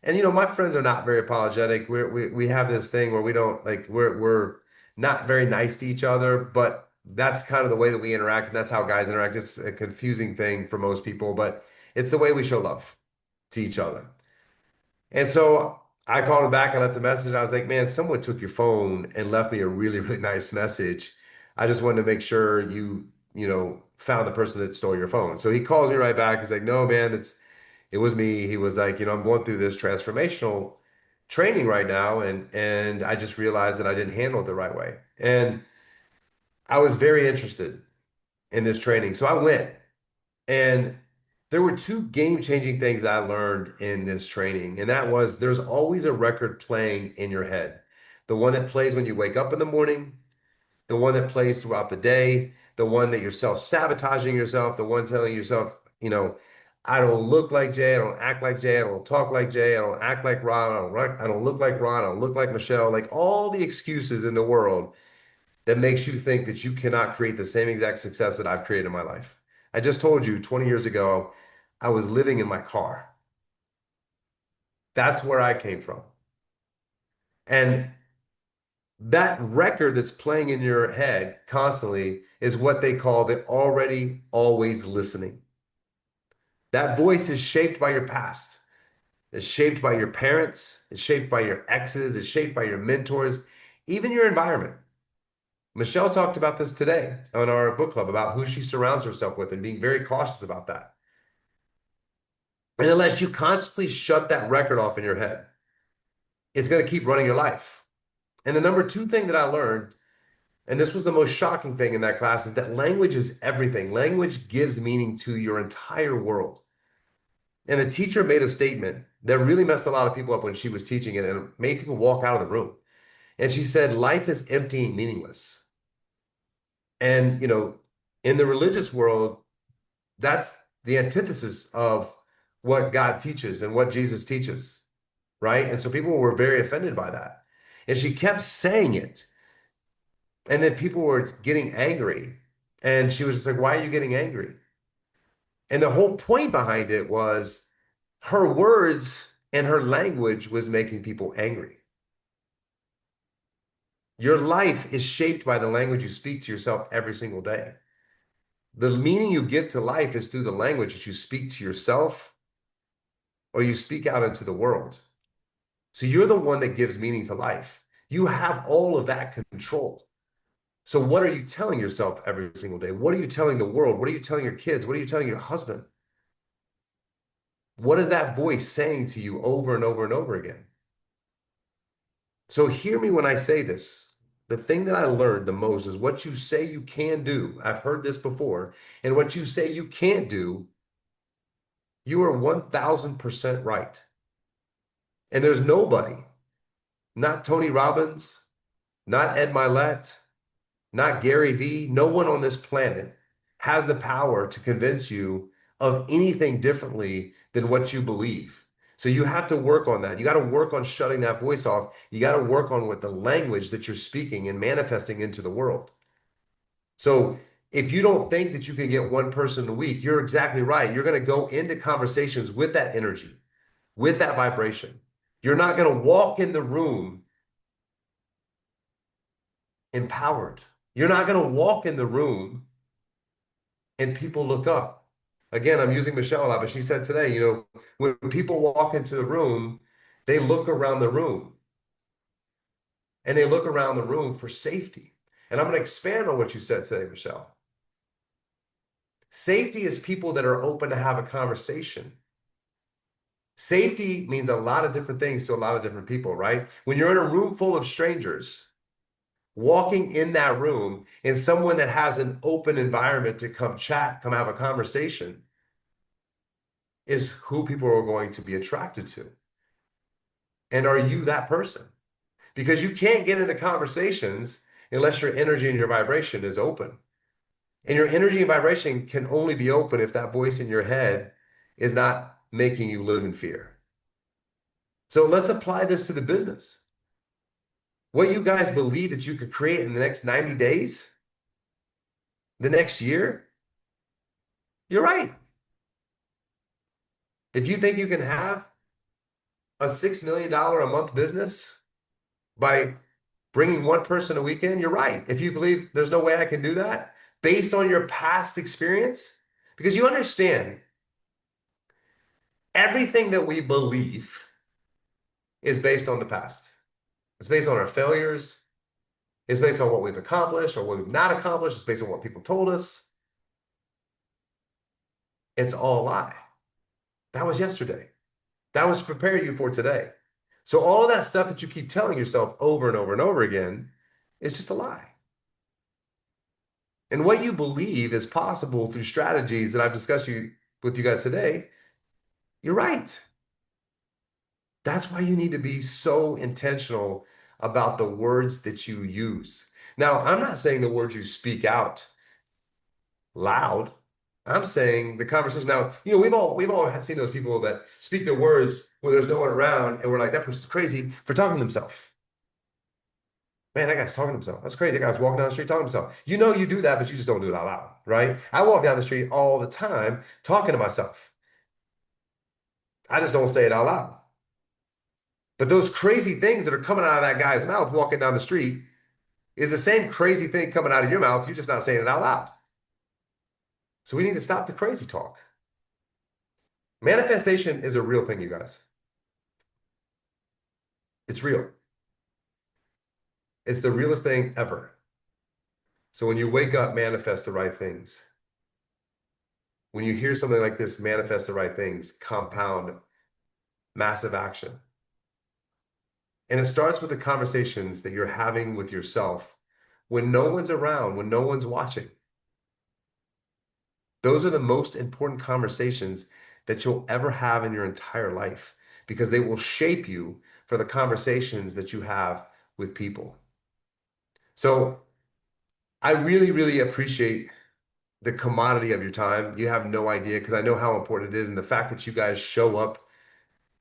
my friends are not very apologetic. We have this thing where we don't like we're not very nice to each other, but that's kind of the way that we interact, and that's how guys interact. It's a confusing thing for most people, but it's the way we show love to each other. And so I called him back. I left a message. I was like, "Man, someone took your phone and left me a really, really nice message. I just wanted to make sure you found the person that stole your phone." So he calls me right back. He's like, "No, man, it was me." He was like, "I'm going through this transformational training right now, and I just realized that I didn't handle it the right way." And I was very interested in this training. So I went. And there were two game-changing things that I learned in this training, and that was there's always a record playing in your head. The one that plays when you wake up in the morning, the one that plays throughout the day, the one that you're self-sabotaging yourself, the one telling yourself, I don't look like Jay, I don't act like Jay, I don't talk like Jay, I don't act like Ron, I don't look like Ron, I don't look like Michelle, like all the excuses in the world that makes you think that you cannot create the same exact success that I've created in my life. I just told you 20 years ago, I was living in my car. That's where I came from. And that record that's playing in your head constantly is what they call the already always listening. That voice is shaped by your past. It's shaped by your parents. It's shaped by your exes. It's shaped by your mentors, even your environment. Michelle talked about this today on our book club about who she surrounds herself with and being very cautious about that. And unless you consciously shut that record off in your head, it's going to keep running your life. And the number two thing that I learned, and this was the most shocking thing in that class, is that language is everything. Language gives meaning to your entire world. And the teacher made a statement that really messed a lot of people up when she was teaching it and it made people walk out of the room. And she said, life is empty and meaningless. And, in the religious world, that's the antithesis of what God teaches and what Jesus teaches, right? And so people were very offended by that. And she kept saying it. And then people were getting angry. And she was just like, "Why are you getting angry?" And the whole point behind it was her words and her language was making people angry. Your life is shaped by the language you speak to yourself every single day. The meaning you give to life is through the language that you speak to yourself or you speak out into the world. So you're the one that gives meaning to life. You have all of that control. So what are you telling yourself every single day? What are you telling the world? What are you telling your kids? What are you telling your husband? What is that voice saying to you over and over and over again? So hear me when I say this. The thing that I learned the most is what you say you can do. I've heard this before. And what you say you can't do, you are 1000% right. And there's nobody, not Tony Robbins, not Ed Milet, not Gary Vee, no one on this planet has the power to convince you of anything differently than what you believe. So you have to work on that. You got to work on shutting that voice off. You got to work on what the language that you're speaking and manifesting into the world. So if you don't think that you can get one person a week, you're exactly right. You're going to go into conversations with that energy, with that vibration. You're not going to walk in the room empowered. You're not going to walk in the room and people look up. Again, I'm using Michelle a lot, but she said today, when people walk into the room, they look around the room and they look around the room for safety. And I'm going to expand on what you said today, Michelle. Safety is people that are open to have a conversation. Safety means a lot of different things to a lot of different people, right? When you're in a room full of strangers, walking in that room and someone that has an open environment to come chat, come have a conversation is who people are going to be attracted to. And are you that person? Because you can't get into conversations unless your energy and your vibration is open. And your energy and vibration can only be open if that voice in your head is not making you live in fear. So let's apply this to the business. What you guys believe that you could create in the next 90 days, the next year, you're right. If you think you can have a $6 million a month business by bringing one person a weekend, you're right. If you believe there's no way I can do that based on your past experience, because you understand everything that we believe is based on the past. It's based on our failures. It's based on what we've accomplished or what we've not accomplished. It's based on what people told us. It's all a lie. That was yesterday. That was to prepare you for today. So all of that stuff that you keep telling yourself over and over and over again is just a lie. And what you believe is possible through strategies that I've discussed with you guys today, you're right. That's why you need to be so intentional about the words that you use. Now, I'm not saying the words you speak out loud. I'm saying the conversation. Now, we've all seen those people that speak their words when there's no one around, and we're like, that person's crazy for talking to himself. Man, that guy's talking to himself. That's crazy. That guy's walking down the street talking to himself. You know you do that, but you just don't do it out loud, right? I walk down the street all the time talking to myself. I just don't say it out loud. But those crazy things that are coming out of that guy's mouth walking down the street is the same crazy thing coming out of your mouth. You're just not saying it out loud. So we need to stop the crazy talk. Manifestation is a real thing, you guys. It's real. It's the realest thing ever. So when you wake up, manifest the right things. When you hear something like this, manifest the right things, compound massive action. And it starts with the conversations that you're having with yourself when no one's around, when no one's watching. Those are the most important conversations that you'll ever have in your entire life because they will shape you for the conversations that you have with people. So I really, really appreciate the commodity of your time. You have no idea because I know how important it is. And the fact that you guys show up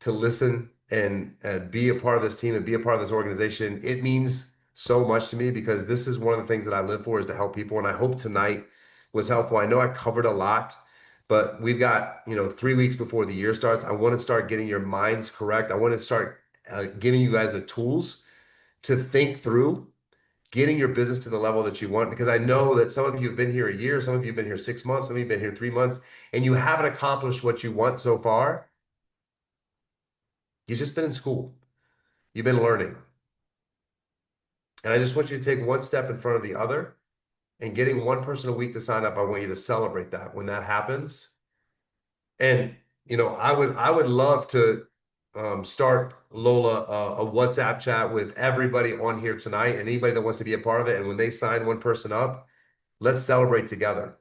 to listen and be a part of this team and be a part of this organization, it means so much to me because this is one of the things that I live for is to help people. And I hope tonight was helpful. I know I covered a lot, but we've got, 3 weeks before the year starts. I want to start getting your minds correct. I want to start giving you guys the tools to think through getting your business to the level that you want. Because I know that some of you have been here a year, some of you have been here 6 months, some of you have been here 3 months, and you haven't accomplished what you want so far. You've just been in school. You've been learning. And I just want you to take one step in front of the other and getting one person a week to sign up. I want you to celebrate that when that happens. And I would love to start Lola a WhatsApp chat with everybody on here tonight and anybody that wants to be a part of it. And when they sign one person up, let's celebrate together.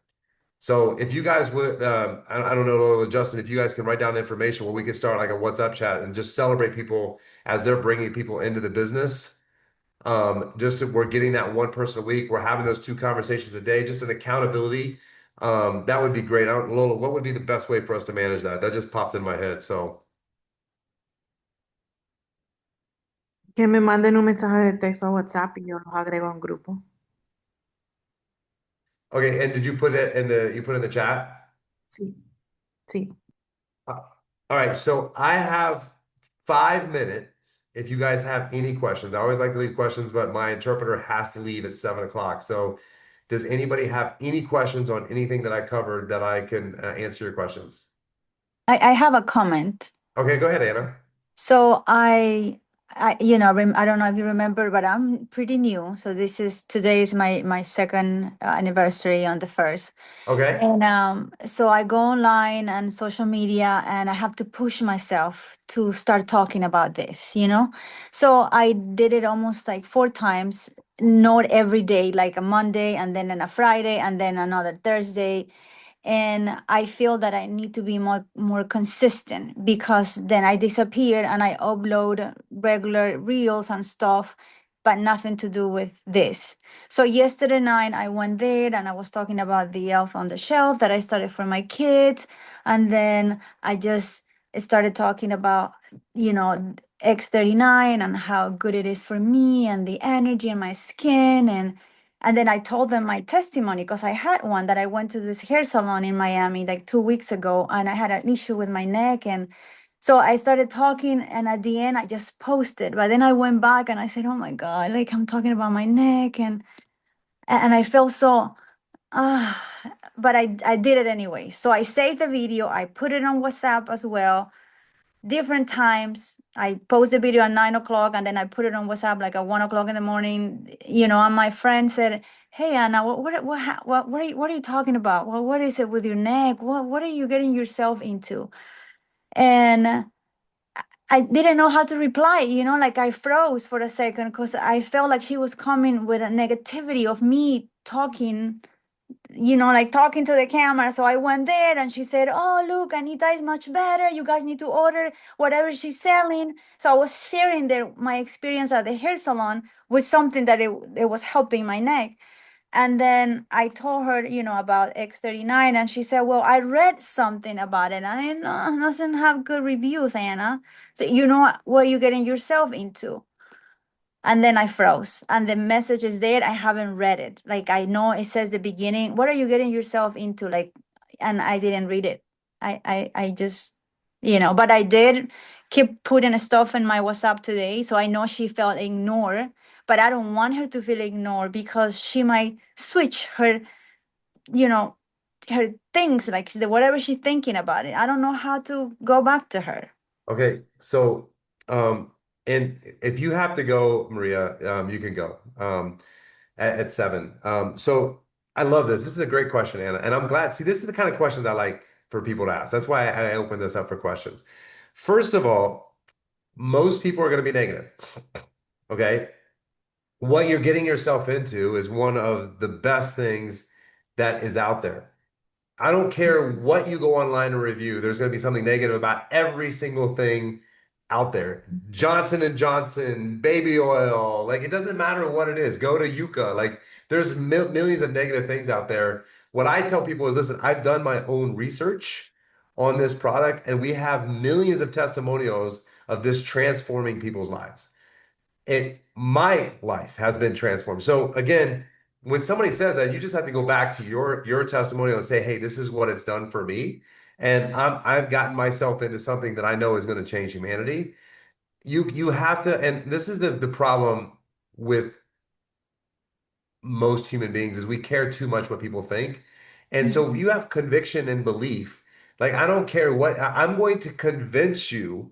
So if you guys would, I don't know, Lola, Justin, if you guys can write down the information where we can start like a WhatsApp chat and just celebrate people as they're bringing people into the business. Just we're getting that one person a week. We're having those two conversations a day, just an accountability. That would be great. Lola, what would be the best way for us to manage that? That just popped in my head. So, Que me manden un mensaje de texto a WhatsApp y yo los agrego a un grupo. okay. And did you put it in the chat? Sí, sí. Uh, All right. So I have 5 minutes. If you guys have any questions, I always like to leave questions, but my interpreter has to leave at 7 o'clock. So does anybody have any questions on anything that I covered that I can answer your questions? I have a comment. Okay, go ahead, Anna. So I don't know if you remember, but I'm pretty new. So today is my second anniversary on the first. Okay. And so I go online and social media, and I have to push myself to start talking about this. So I did it almost like 4 times, not every day, like a Monday and then on a Friday and then another Thursday. and I feel that I need to be more consistent, because then I disappear and I upload regular reels and stuff, but nothing to do with this. So yesterday night I went there and I was talking about the Elf on the Shelf that I started for my kids, and then I just started talking about, X39 and how good it is for me and the energy in my skin, and then I told them my testimony, because I had one that I went to this hair salon in Miami like 2 weeks ago, and I had an issue with my neck. And so I started talking, and at the end, I just posted. But then I went back and I said, "Oh my God, like I'm talking about my neck." And I felt so, ah, but I did it anyway. So I saved the video, I put it on WhatsApp as well, different times. I post the video at 9 o'clock, and then I put it on WhatsApp like at 1 o'clock in the morning. And my friend said, "Hey Anna, what are you talking about? Well, what is it with your neck? What are you getting yourself into?" And I didn't know how to reply. Like I froze for a second, because I felt like she was coming with a negativity of me talking, like talking to the camera. So I went there and she said, "Oh, look, Anita is much better. You guys need to order whatever she's selling." So I was sharing my experience at the hair salon with something that it was helping my neck. And then I told her, about X39, and she said, "Well, I read something about it, and it doesn't have good reviews, Anna. So you know what you're getting yourself into." And then I froze. And the message is there. I haven't read it. Like I know it says the beginning. What are you getting yourself into? Like, and I didn't read it. I just, but I did keep putting stuff in my WhatsApp today. So I know she felt ignored, but I don't want her to feel ignored, because she might switch you know, her things, like whatever she's thinking about it. I don't know how to go back to her. Okay, so and if you have to go, Maria, you can go at 7. So I love this. This is a great question, Anna, and I'm glad. See, this is the kind of questions I like for people to ask. That's why I opened this up for questions. First of all, most people are going to be negative. Okay, what you're getting yourself into is one of the best things that is out there. I don't care what you go online and review, there's going to be something negative about every single thing out there. Johnson and Johnson, baby oil, like it doesn't matter what it is. Go to Yucca, like there's millions of negative things out there. What I tell people is, listen, I've done my own research on this product, and we have millions of testimonials of this transforming people's lives. My life has been transformed. So again, when somebody says that, you just have to go back to your testimonial and say, "Hey, this is what it's done for me, and I've gotten myself into something that I know is going to change humanity." You have to, and this is the problem with most human beings, is we care too much what people think. And so if Mhm. you have conviction and belief, like I don't care what, I'm going to convince you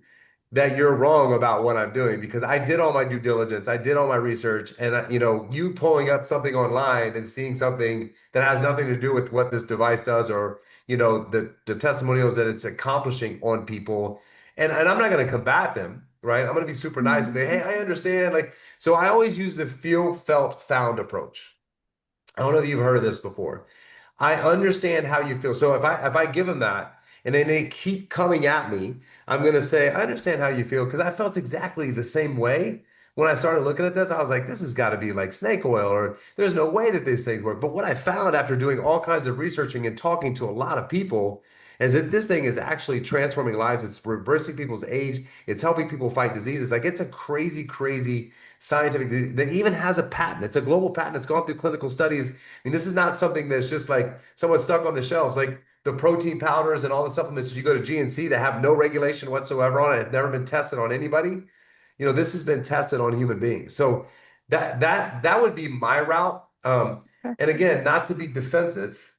that you're wrong about what I'm doing, because I did all my due diligence, I did all my research, and you pulling up something online and seeing something that has nothing to do with what this device does, or the testimonials that it's accomplishing on people, and I'm not going to combat them, right? I'm going to be super nice and say, "Hey, Mhm. I understand." Like, so I always use the feel, felt, found approach. I don't know if you've heard of this before. I understand how you feel. So if I give them that and then they keep coming at me, I'm gonna say, "I understand how you feel," because I felt exactly the same way when I started looking at this. I was like, this has got to be like snake oil, or there's no way that these things work. But what I found after doing all kinds of researching and talking to a lot of people is that this thing is actually transforming lives. It's reversing people's age. It's helping people fight diseases. Like it's a crazy, crazy scientific disease that even has a patent. It's a global patent. It's gone through clinical studies. I mean, this is not something that's just like someone stuck on the shelves. Like the protein powders and all the supplements you go to GNC that have no regulation whatsoever on it, have never been tested on anybody. This has been tested on human beings. So that would be my route. And again, not to be defensive,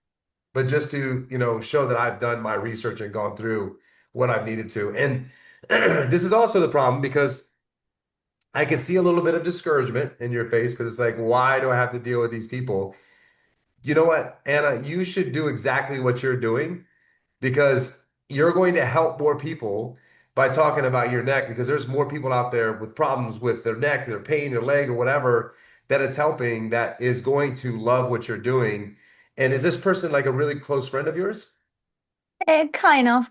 but just to, show that I've done my research and gone through what I've needed to. And this is also the problem, because I can see a little bit of discouragement in your face, because it's like, why do I have to deal with these people? You know what, Anna, you should do exactly what you're doing, because you're going to help more people by talking about your neck, because there's more people out there with problems with their neck, their pain, their leg, or whatever, that it's helping, that is going to love what you're doing. And is this person like a really close friend of yours? Kind of,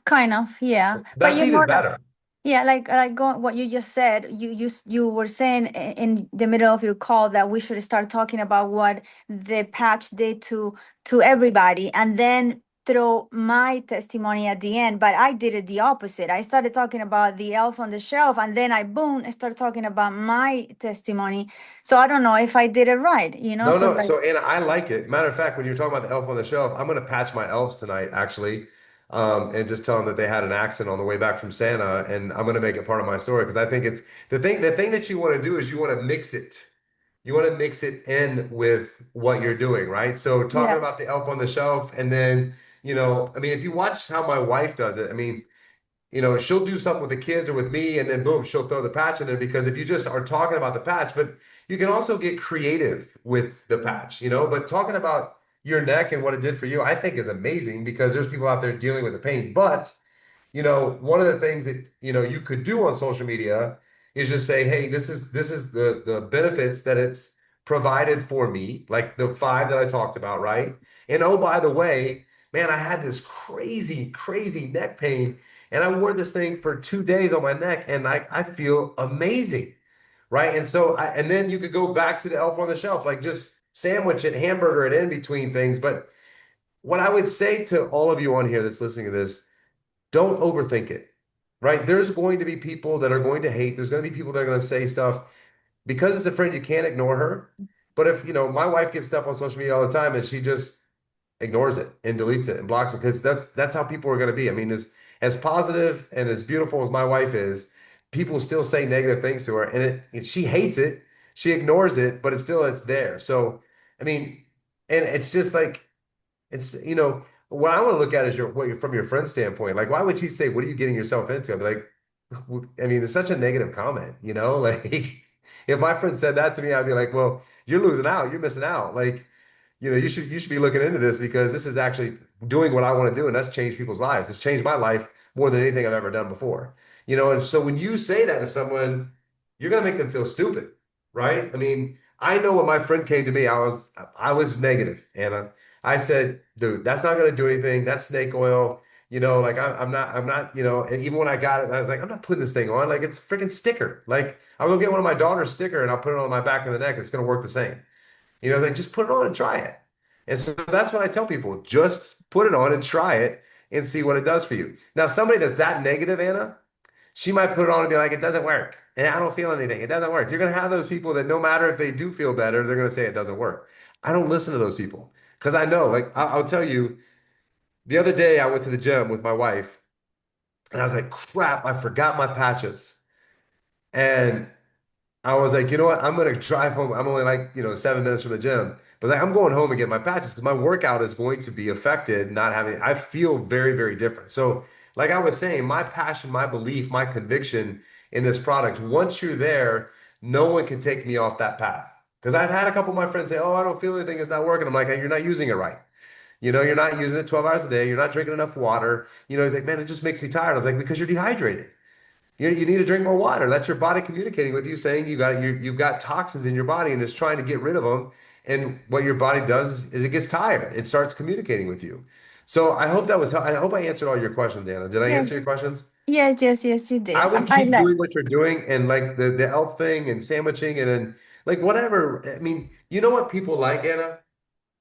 yeah. But That's you know, even better. yeah, what you just said, you were saying in the middle of your call that we should start talking about what the patch did to everybody, and then throw my testimony at the end. But I did it the opposite. I started talking about the elf on the shelf, and then I started talking about my testimony. So I don't know if I did it right, No, because no. like, So, Anna, I like it. Matter of fact, when you're talking about the elf on the shelf, I'm going to patch my elves tonight, actually, and just tell them that they had an accident on the way back from Santa, and I'm going to make it part of my story because I think it's the thing. The thing that you want to do is you want to mix it. You want to mix it in with what you're doing, right? So, talking yeah, about the elf on the shelf, and then, I mean, if you watch how my wife does it, I mean, she'll do something with the kids or with me, and then boom, she'll throw the patch in there because if you just are talking about the patch, but you can also get creative with the patch, but talking about your neck and what it did for you, I think is amazing because there's people out there dealing with the pain. But one of the things that, you could do on social media is just say, hey, this is the benefits that it's provided for me, like the five that I talked about, right? And oh, by the way, man, I had this crazy, crazy neck pain, and I wore this thing for 2 days on my neck, and I feel amazing, right? And then you could go back to the elf on the shelf, like just sandwich it, hamburger it in between things. But what I would say to all of you on here that's listening to this, don't overthink it, right? There's going to be people that are going to hate. There's going to be people that are going to say stuff because it's a friend. You can't ignore her. But if, my wife gets stuff on social media all the time and she just ignores it and deletes it and blocks it because that's how people are going to be. I mean, as positive and as beautiful as my wife is, people still say negative things to her and she hates it. She ignores it, but it's there. So, I mean, and it's just like it's, what I want to look at is from your friend's standpoint. Like, why would she say, "What are you getting yourself into?" I'd be like, I mean, it's such a negative comment, Like, if my friend said that to me, I'd be like, "Well, you're losing out. You're missing out. Like, you should be looking into this because this is actually doing what I want to do, and that's changed people's lives. It's changed my life more than anything I've ever done before. And so when you say that to someone, you're gonna make them feel stupid, right? I mean, I know when my friend came to me, I was negative, and I said, dude, that's not gonna do anything. That's snake oil. Like I'm not. And even when I got it, I was like, I'm not putting this thing on. Like it's a freaking sticker. Like I'll go get one of my daughter's sticker and I'll put it on my back of the neck. It's gonna work the same. It's like just put it on and try it. And so that's what I tell people. Just put it on and try it and see what it does for you. Now, somebody that's that negative, Anna, she might put it on and be like, it doesn't work. And I don't feel anything. It doesn't work. You're going to have those people that no matter if they do feel better, they're going to say it doesn't work. I don't listen to those people because I know, like, I'll tell you, the other day I went to the gym with my wife and I was like, crap, I forgot my patches. And I was like, you know what? I'm gonna drive home. I'm only like, 7 minutes from the gym. But like I'm going home and get my patches because my workout is going to be affected not having I feel very, very different. So, like I was saying, my passion, my belief, my conviction in this product, once you're there, no one can take me off that path. Because I've had a couple of my friends say, oh, I don't feel anything, it's not working. I'm like, hey, you're not using it right. You're not using it 12 hours a day, you're not drinking enough water. He's like, man, it just makes me tired. I was like, because you're dehydrated. You need to drink more water. That's your body communicating with you, saying you've got toxins in your body and it's trying to get rid of them. And what your body does is it gets tired. It starts communicating with you. So I hope I answered all your questions, Anna. Did I yes, answer your questions? yes, you I did. would I keep like, doing what you're doing and like the elf thing and sandwiching and then like whatever. I mean, you know what people like, Anna?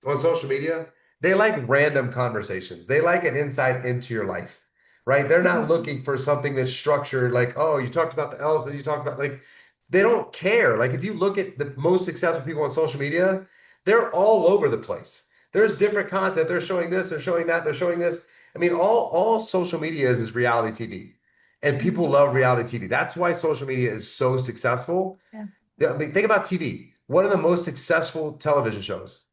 On social media, they like random conversations. They like an insight into your life, right? They're not looking for something that's structured, like, oh, you talked about the elves, and you talked about like they don't care. Like if you look at the most successful people on social media, they're all over the place. There's different content. They're showing this, they're showing that, they're showing this. I mean, all social media is reality TV. And people Mhm. love reality TV. That's why social media is so successful. Yeah, Yeah, I mean, think about TV. What are the most successful television shows?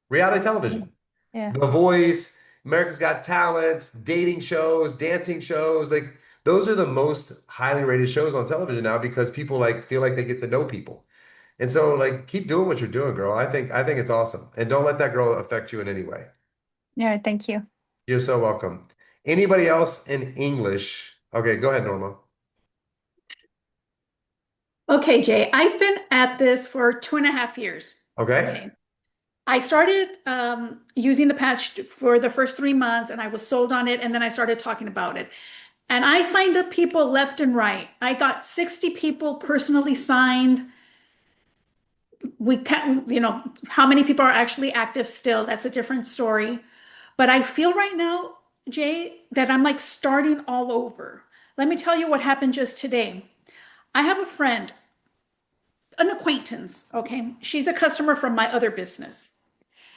Reality yeah, television. yeah. The Voice, America's Got Talent, dating shows, dancing shows, like those are the most highly rated shows on television now because people like feel like they get to know people. And so like keep doing what you're doing, girl. I think it's awesome. And don't let that girl affect you in any way. Yeah, thank you. You're so welcome. Anybody else in English? Okay, go ahead, Norma. Okay, Jay, I've been at this for 2.5 years. Okay. Okay. I started using the patch for the first 3 months and I was sold on it. And then I started talking about it. And I signed up people left and right. I got 60 people personally signed. We can't, how many people are actually active still? That's a different story. But I feel right now, Jay, that I'm like starting all over. Let me tell you what happened just today. I have a friend, an acquaintance, okay? She's a customer from my other business.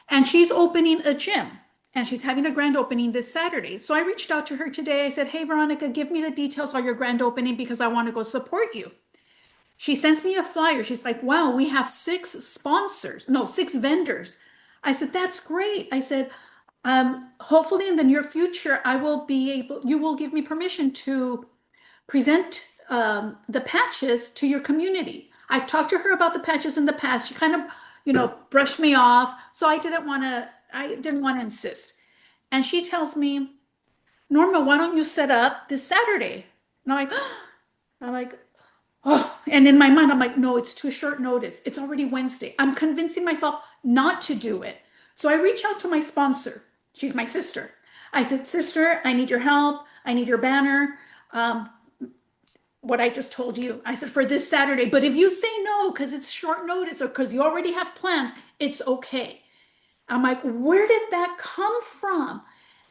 And she's opening a gym and she's having a grand opening this Saturday. So I reached out to her today. I said, "Hey, Veronica, give me the details on your grand opening because I want to go support you." She sends me a flyer. She's like, "Wow, we have 6 sponsors, no, 6 vendors." I said, "That's great." I said, hopefully in the near future, you will give me permission to present the patches to your community. I've talked to her about the patches in the past. She kind of, brushed me off. So I didn't want to insist. And she tells me, "Norma, why don't you set up this Saturday?" And I'm like, oh, and in my mind, I'm like, no, it's too short notice. It's already Wednesday. I'm convincing myself not to do it. So I reach out to my sponsor. She's my sister. I said, "Sister, I need your help. I need your banner." Um, what I just told you. I said, "For this Saturday, but if you say no because it's short notice or because you already have plans, it's okay." I'm like, where did that come from?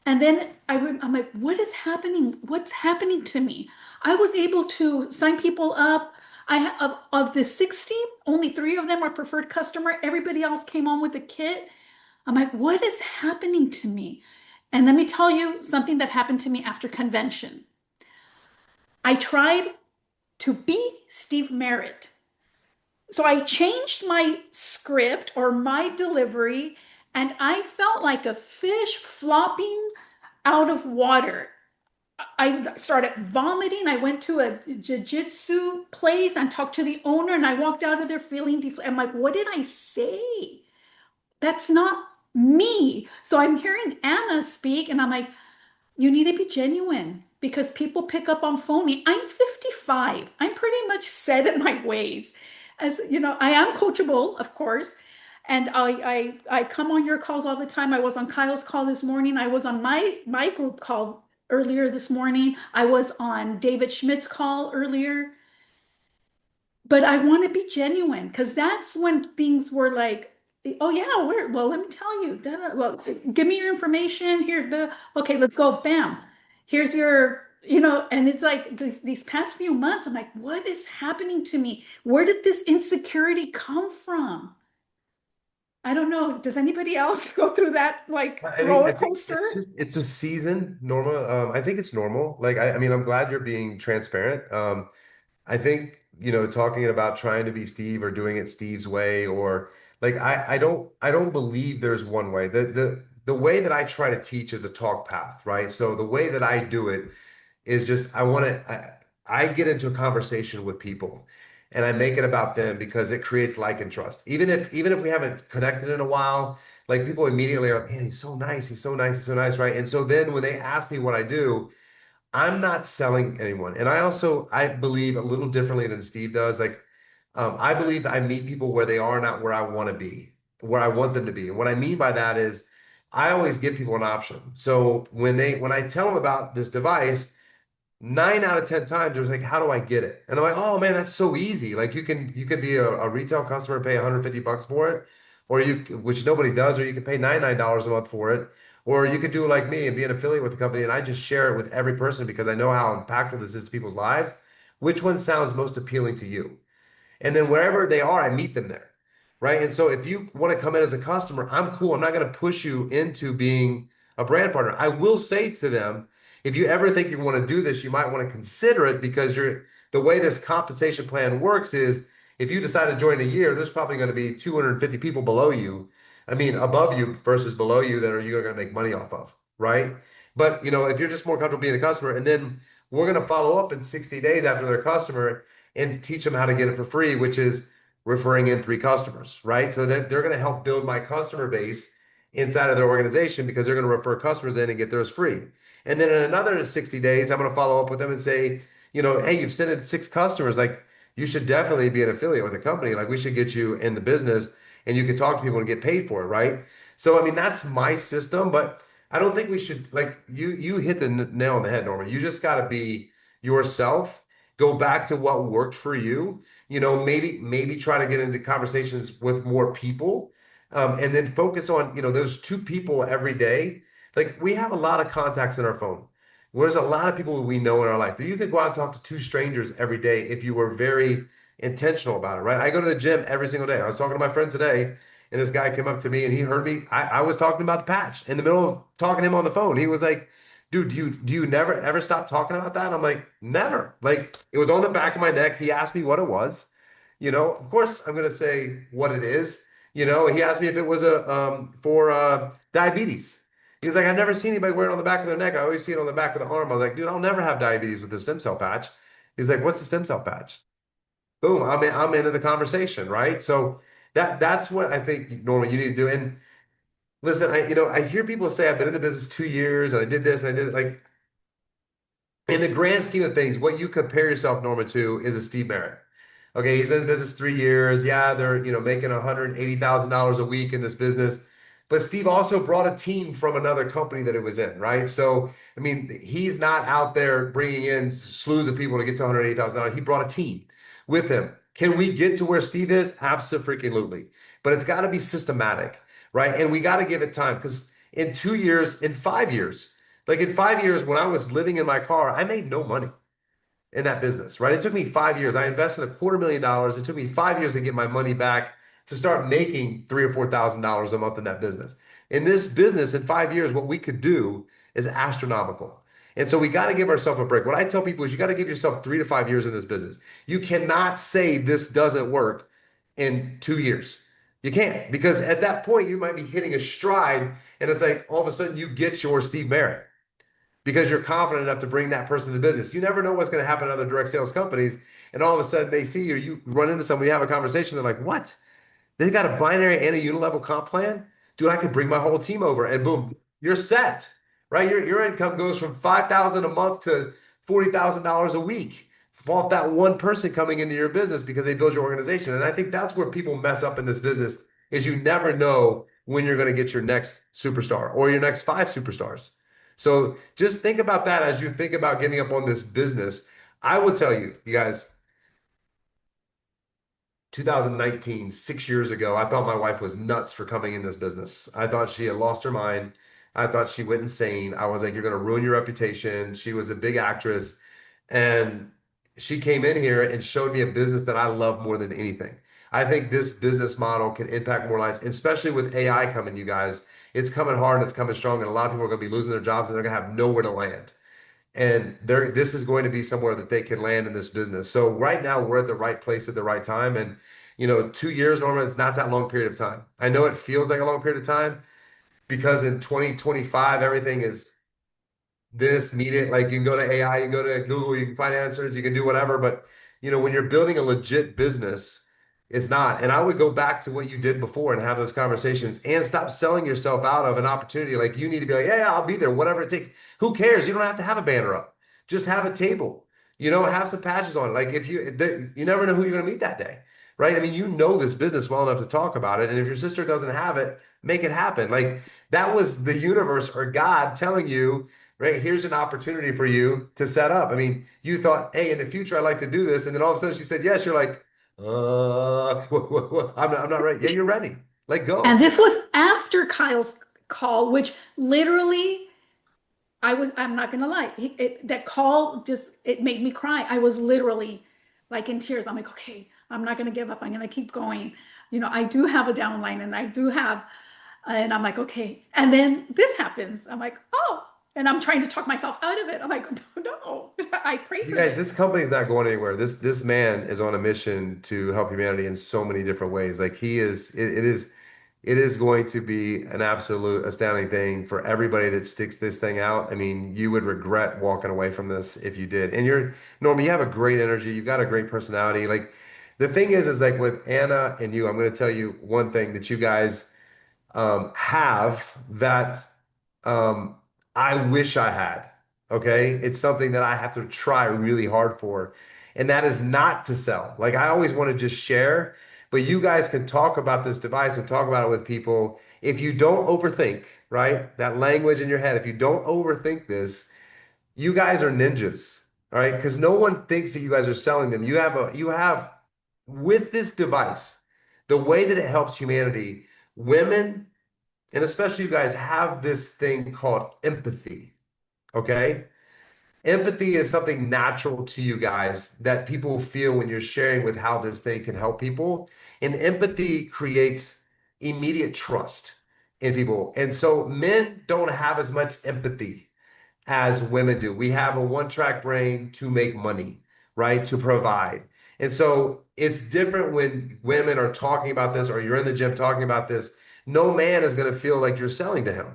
And then I'm like, what is happening? What's happening to me? I was able to sign people up. Of the 60, only 3 of them were preferred customer. Everybody else came on with a kit. I'm like, what is happening to me? And let me tell you something that happened to me after convention. I tried to be Steve Merritt. So I changed my script or my delivery, and I felt like a fish flopping out of water. I started vomiting. I went to a jiu-jitsu place and talked to the owner, and I walked out of there feeling I'm like, what did I say? That's not me. So I'm hearing Anna speak, and I'm like, you need to be genuine because people pick up on phony. I'm 55. I'm pretty much set in my ways. As you know, I am coachable, of course. And I come on your calls all the time. I was on Kyle's call this morning. I was on my group call earlier this morning. I was on David Schmidt's call earlier. But I want to be genuine because that's when things were like, "Oh yeah, well, let me tell you, well, give me your information here, okay, let's go, bam, here's your, and it's like these past few months, I'm like, what is happening to me? Where did this insecurity come from? I don't know. Does anybody else go through that like I mean, roller I think it's coaster? just it's a season, Norma. I think it's normal. Like I mean, I'm glad you're being transparent. I think, talking about trying to be Steve or doing it Steve's way or like I don't believe there's one way. The way that I try to teach is a talk path, right? So the way that I do it is just I get into a conversation with people and I make it about them because it creates like and trust. Even if we haven't connected in a while, like people immediately are like, man, he's so nice, he's so nice, he's so nice, right? And so then when they ask me what I do, I'm not selling anyone. And I believe a little differently than Steve does. Like I believe I meet people where they are, not where I want to be, where I want them to be. And what I mean by that is I always give people an option. So when I tell them about this device, 9 out of 10 times, there's like, how do I get it? And I'm like, oh man, that's so easy. Like you could be a retail customer and pay $150 for it, or which nobody does, or you could pay $99 a month for it, or you could do like me and be an affiliate with the company, and I just share it with every person because I know how impactful this is to people's lives. Which one sounds most appealing to you? And then wherever they are, I meet them there. Right. And so if you want to come in as a customer, I'm cool. I'm not going to push you into being a brand partner. I will say to them, if you ever think you want to do this, you might want to consider it because the way this compensation plan works is if you decide to join a year, there's probably going to be 250 people below you. I mean, above you versus below you that are you're going to make money off of. Right. But if you're just more comfortable being a customer, and then we're going to follow up in 60 days after their customer and teach them how to get it for free, which is referring in 3 customers, right? So they're going to help build my customer base inside of their organization because they're going to refer customers in and get theirs free. And then in another 60 days, I'm going to follow up with them and say, hey, you've sent it to 6 customers. Like you should definitely be an affiliate with a company. Like we should get you in the business. and you can talk to people and get paid for it, right? So I mean that's my system, but I don't think we should like you hit the nail on the head, Norman. You just got to be yourself. Go back to what worked for you. You know, maybe try to get into conversations with more people, and then focus on those two people every day. Like we have a lot of contacts in our phone. There's a lot of people we know in our life. You could go out and talk to two strangers every day if you were very intentional about it, right? I go to the gym every single day. I was talking to my friend today, and this guy came up to me and he heard me. I was talking about the patch in the middle of talking to him on the phone. He was like, "Dude, do you never ever stop talking about that?" I'm like, "Never." Like it was on the back of my neck. He asked me what it was. Of course I'm gonna say what it is. He asked me if it was a for diabetes. He was like, I've never seen anybody wear it on the back of their neck. I always see it on the back of the arm. I was like, dude, I'll never have diabetes with the stem cell patch. He's like, what's the stem cell patch? Boom, I'm into the conversation, right? So that's what I think normally you need to do. And listen, I hear people say I've been in the business 2 years and I did this and I did it. Like in the grand scheme of things, what you compare yourself, Norma, to is a Steve Merritt. Okay, he's been in business 3 years. Yeah, they're making $180,000 a week in this business. But Steve also brought a team from another company that it was in, right? So I mean, he's not out there bringing in slews of people to get to $180,000. He brought a team with him. Can we get to where Steve is? Absolutely. But it's got to be systematic, right? And we got to give it time because in 2 years, in 5 years, like in 5 years, when I was living in my car, I made no money in that business, right? It took me 5 years. I invested $250,000. It took me 5 years to get my money back to start making $3,000 or $4,000 a month in that business. In this business, in 5 years, what we could do is astronomical. And so we got to give ourselves a break. What I tell people is you got to give yourself 3 to 5 years in this business. You cannot say this doesn't work in 2 years. You can't because at that point you might be hitting a stride and it's like all of a sudden you get your Steve Merritt because you're confident enough to bring that person to the business. You never know what's going to happen in other direct sales companies. And all of a sudden they see you, you run into somebody, you have a conversation. They're like, what? They've got a binary and a unilevel comp plan? Dude, I could bring my whole team over and boom, you're set, right? Your income goes from 5,000 a month to $40,000 a week off that one person coming into your business because they build your organization. And I think that's where people mess up in this business is you never know when you're going to get your next superstar or your next five superstars. So just think about that as you think about getting up on this business. I will tell you, you guys, 2019, 6 years ago, I thought my wife was nuts for coming in this business. I thought she had lost her mind. I thought she went insane. I was like, you're going to ruin your reputation. She was a big actress. And she came in here and showed me a business that I love more than anything. I think this business model can impact more lives, especially with AI coming, you guys. It's coming hard and it's coming strong. And a lot of people are going to be losing their jobs and they're going to have nowhere to land. And this is going to be somewhere that they can land in this business. So right now we're at the right place at the right time. And 2 years, Norma, is not that long period of time. I know it feels like a long period of time because in 2025 everything is this, meet it. Like you can go to AI, you can go to Google, you can find answers, you can do whatever. But when you're building a legit business, it's not. And I would go back to what you did before and have those conversations and stop selling yourself out of an opportunity. Like you need to be like, yeah, I'll be there, whatever it takes. Who cares? You don't have to have a banner up. Just have a table. Have some patches on it. Like if you never know who you're going to meet that day, right? I mean, you know this business well enough to talk about it. And if your sister doesn't have it, make it happen. Like that was the universe or God telling you, right? Here's an opportunity for you to set up. I mean, you thought, hey, in the future, I'd like to do this. And then all of a sudden she said, yes. You're like, I'm not ready. Yeah, you're ready. Like, And go. this was after Kyle's call, which literally I'm not gonna lie, that call just, it made me cry. I was literally like in tears. I'm like, okay, I'm not gonna give up. I'm gonna keep going. I do have a downline and and I'm like, okay. And then this happens. I'm like, oh, and I'm trying to talk myself out of it. I'm like, no, I pray You for guys, this. this company's not going anywhere. This man is on a mission to help humanity in so many different ways. Like he is, it is going to be an absolute astounding thing for everybody that sticks this thing out. I mean, you would regret walking away from this if you did. And Norma, you have a great energy. You've got a great personality. Like the thing is like with Anna and you, I'm going to tell you one thing that you guys have that um, I wish I had. Okay. It's something that I have to try really hard for. And that is not to sell. Like I always want to just share. but you guys can talk about this device and talk about it with people. If you don't overthink, right, that language in your head, if you don't overthink this, you guys are ninjas, all right? Because no one thinks that you guys are selling them. You have with this device, the way that it helps humanity, women, and especially you guys have this thing called empathy, okay? Empathy is something natural to you guys that people feel when you're sharing with how this thing can help people. And empathy creates immediate trust in people. And so men don't have as much empathy as women do. We have a one-track brain to make money, right? To provide. And so it's different when women are talking about this or you're in the gym talking about this. No man is going to feel like you're selling to him.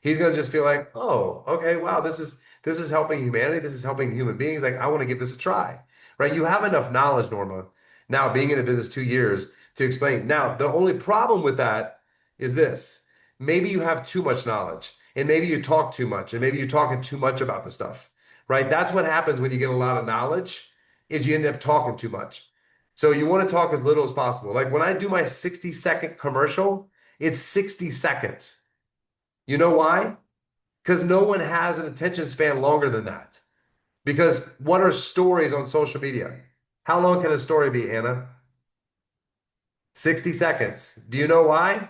He's going to just feel like, "Oh, okay, wow, this is helping humanity. This is helping human beings. Like I want to give this a try." Right? You have enough knowledge, Norma, now being in the business 2 years to explain. Now, the only problem with that is this. Maybe you have too much knowledge and maybe you talk too much and maybe you're talking too much about the stuff, right? That's what happens when you get a lot of knowledge is you end up talking too much. So you want to talk as little as possible. Like when I do my 60-second commercial, it's 60 seconds. You know why? Because no one has an attention span longer than that. Because what are stories on social media? How long can a story be, Anna? 60 seconds. Do you know why?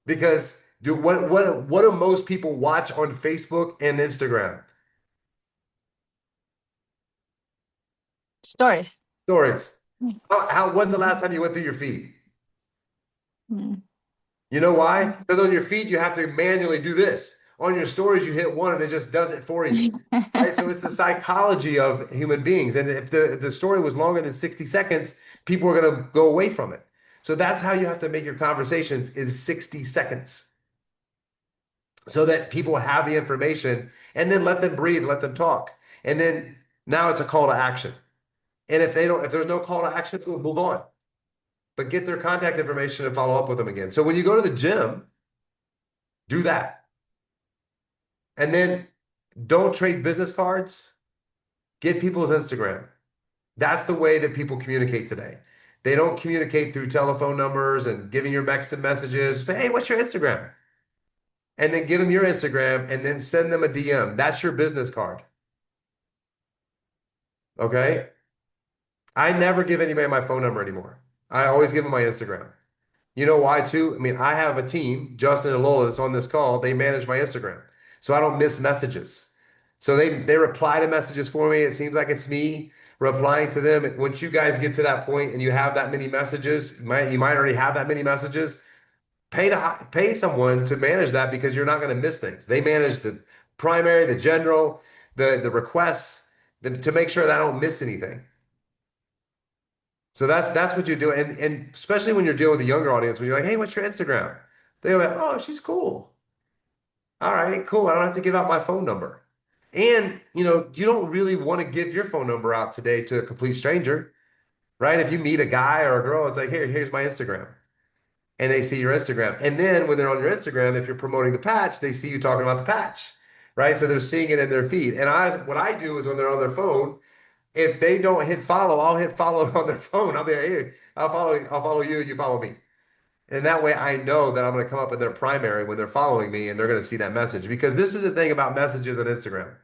Because what do most people watch on Facebook and Instagram? Stories. Stories. Mm. When's the last time you went through your feed? Mm. You know why? Because on your feed you have to manually do this. On your stories you hit one and it just does it for you. Right? So it's the psychology of human beings. And if the story was longer than 60 seconds, people are going to go away from it. So that's how you have to make your conversations is 60 seconds. So that people have the information and then let them breathe, let them talk. And then now it's a call to action. And if there's no call to action, we'll move on. But get their contact information and follow up with them again. So when you go to the gym, do that. And then don't trade business cards. Get people's Instagram. That's the way that people communicate today. They don't communicate through telephone numbers and giving your messages. Hey, what's your Instagram? And then give them your Instagram and then send them a DM. That's your business card. Okay? I never give anybody my phone number anymore. I always give them my Instagram. You know why too? I mean, I have a team, Justin and Lola, that's on this call. They manage my Instagram, so I don't miss messages. So they reply to messages for me. It seems like it's me replying to them. Once you guys get to that point and you have that many messages, you might already have that many messages. Pay someone to manage that because you're not going to miss things. They manage the primary, the general, the requests to make sure that I don't miss anything. So that's what you do, and especially when you're dealing with a younger audience, when you're like, "Hey, what's your Instagram?" They go, like, "Oh, she's cool. All right, cool. I don't have to give out my phone number." And you don't really want to give your phone number out today to a complete stranger, right? If you meet a guy or a girl, it's like, here's my Instagram, and they see your Instagram, and then when they're on your Instagram, if you're promoting the patch, they see you talking about the patch, right? So they're seeing it in their feed. And what I do is when they're on their phone. If they don't hit follow, I'll hit follow on their phone. I'll be like, "Hey, I'll follow you, you follow me." And that way I know that I'm going to come up in their primary when they're following me and they're going to see that message. Because this is the thing about messages on Instagram.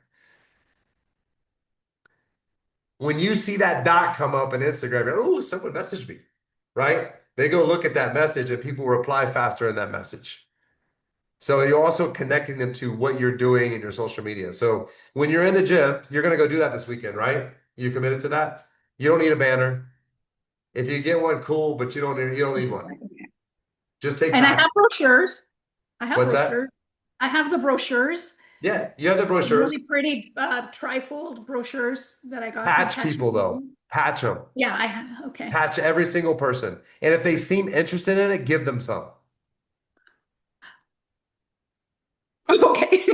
When you see that dot come up in Instagram, you're, "Oh, someone messaged me," right? They go look at that message and people reply faster in that message. So you're also connecting them to what you're doing in your social media. So when you're in the gym, you're going to go do that this weekend, right? You committed to that? You don't need a banner. If you get one, cool, but you don't need one. Just take And I patches. have brochures. I have What's that? brochures. I have the brochures, Yeah, you have the brochures. really pretty trifold brochures that I got from Patch Patch people though. Magazine. Patch them. Yeah, I have. Okay. Patch every single person. And if they seem interested in it, give them some. Okay.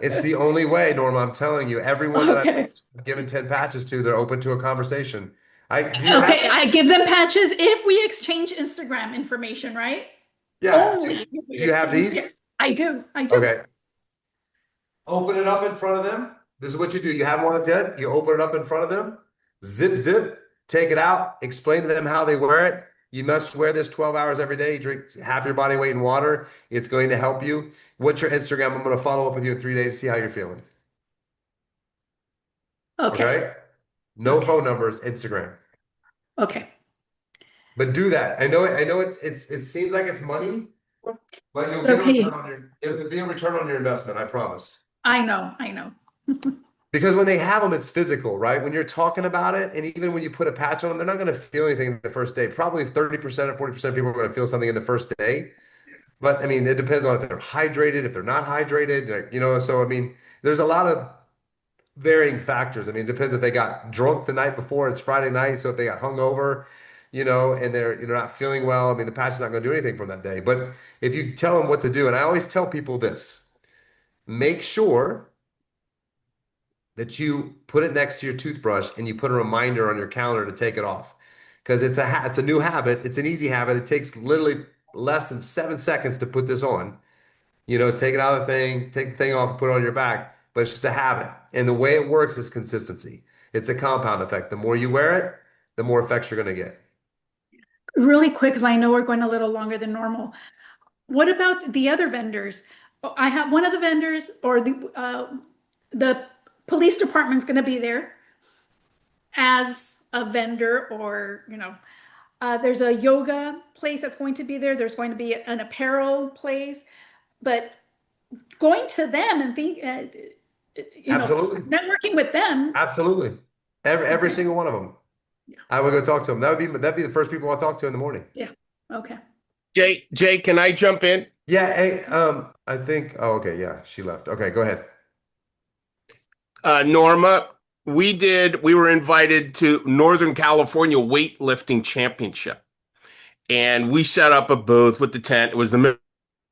It's the only way, Norma. I'm telling you, everyone that Okay. I've given 10 patches to, they're open to a conversation. Do you have? Okay, I give them patches if we exchange Instagram information, right? Yeah. Only if we Do you have exchange. these? Yeah, I do. I do. Okay. Open it up in front of them. This is what you do. You have one like that. You open it up in front of them. Zip, zip. take it out, explain to them how they wear it. You must wear this 12 hours every day. Drink half your body weight in water. It's going to help you. What's your Instagram? I'm going to follow up with you in 3 days, see how you're feeling. Okay. Okay? No Okay. phone numbers, Instagram. Okay. But do that. I know it seems like it's money, but you'll They're get a return paying. on your it'll be a return on your investment, I promise. I know. I know. Because when they have them, it's physical, right? When you're talking about it, and even when you put a patch on them, they're not going to feel anything the first day. Probably 30% or 40% of people are going to feel something in the first day. But I mean, it depends on if they're hydrated, if they're not hydrated, like, so I mean, there's a lot of varying factors. I mean, it depends if they got drunk the night before, it's Friday night, so if they got hungover, and they're not feeling well, I mean, the patch is not going to do anything from that day. But if you tell them what to do, and I always tell people this, make sure that you put it next to your toothbrush and you put a reminder on your calendar to take it off. Because it's a new habit. It's an easy habit. It takes literally less than 7 seconds to put this on. Take it out of the thing, take the thing off, put it on your back. But it's just a habit. And the way it works is consistency. It's a compound effect. The more you wear it, the more effects you're going to get. Really quick, because I know we're going a little longer than normal. What about the other vendors? I have one of the vendors, or the police department's going to be there as a vendor, or there's a yoga place that's going to be there. There's going to be an apparel place, but going to them and Absolutely. networking with them. Absolutely. Every Okay. single one of them. Yeah. I would go talk to them. That'd be the first people I talk to in the morning. Yeah. Okay. Jay, can I jump in? Yeah, hey, I think, oh, okay, yeah, she left. Okay, go ahead. Norma, we were invited to Northern California Weightlifting Championship. And we set up a booth with the tent. It was the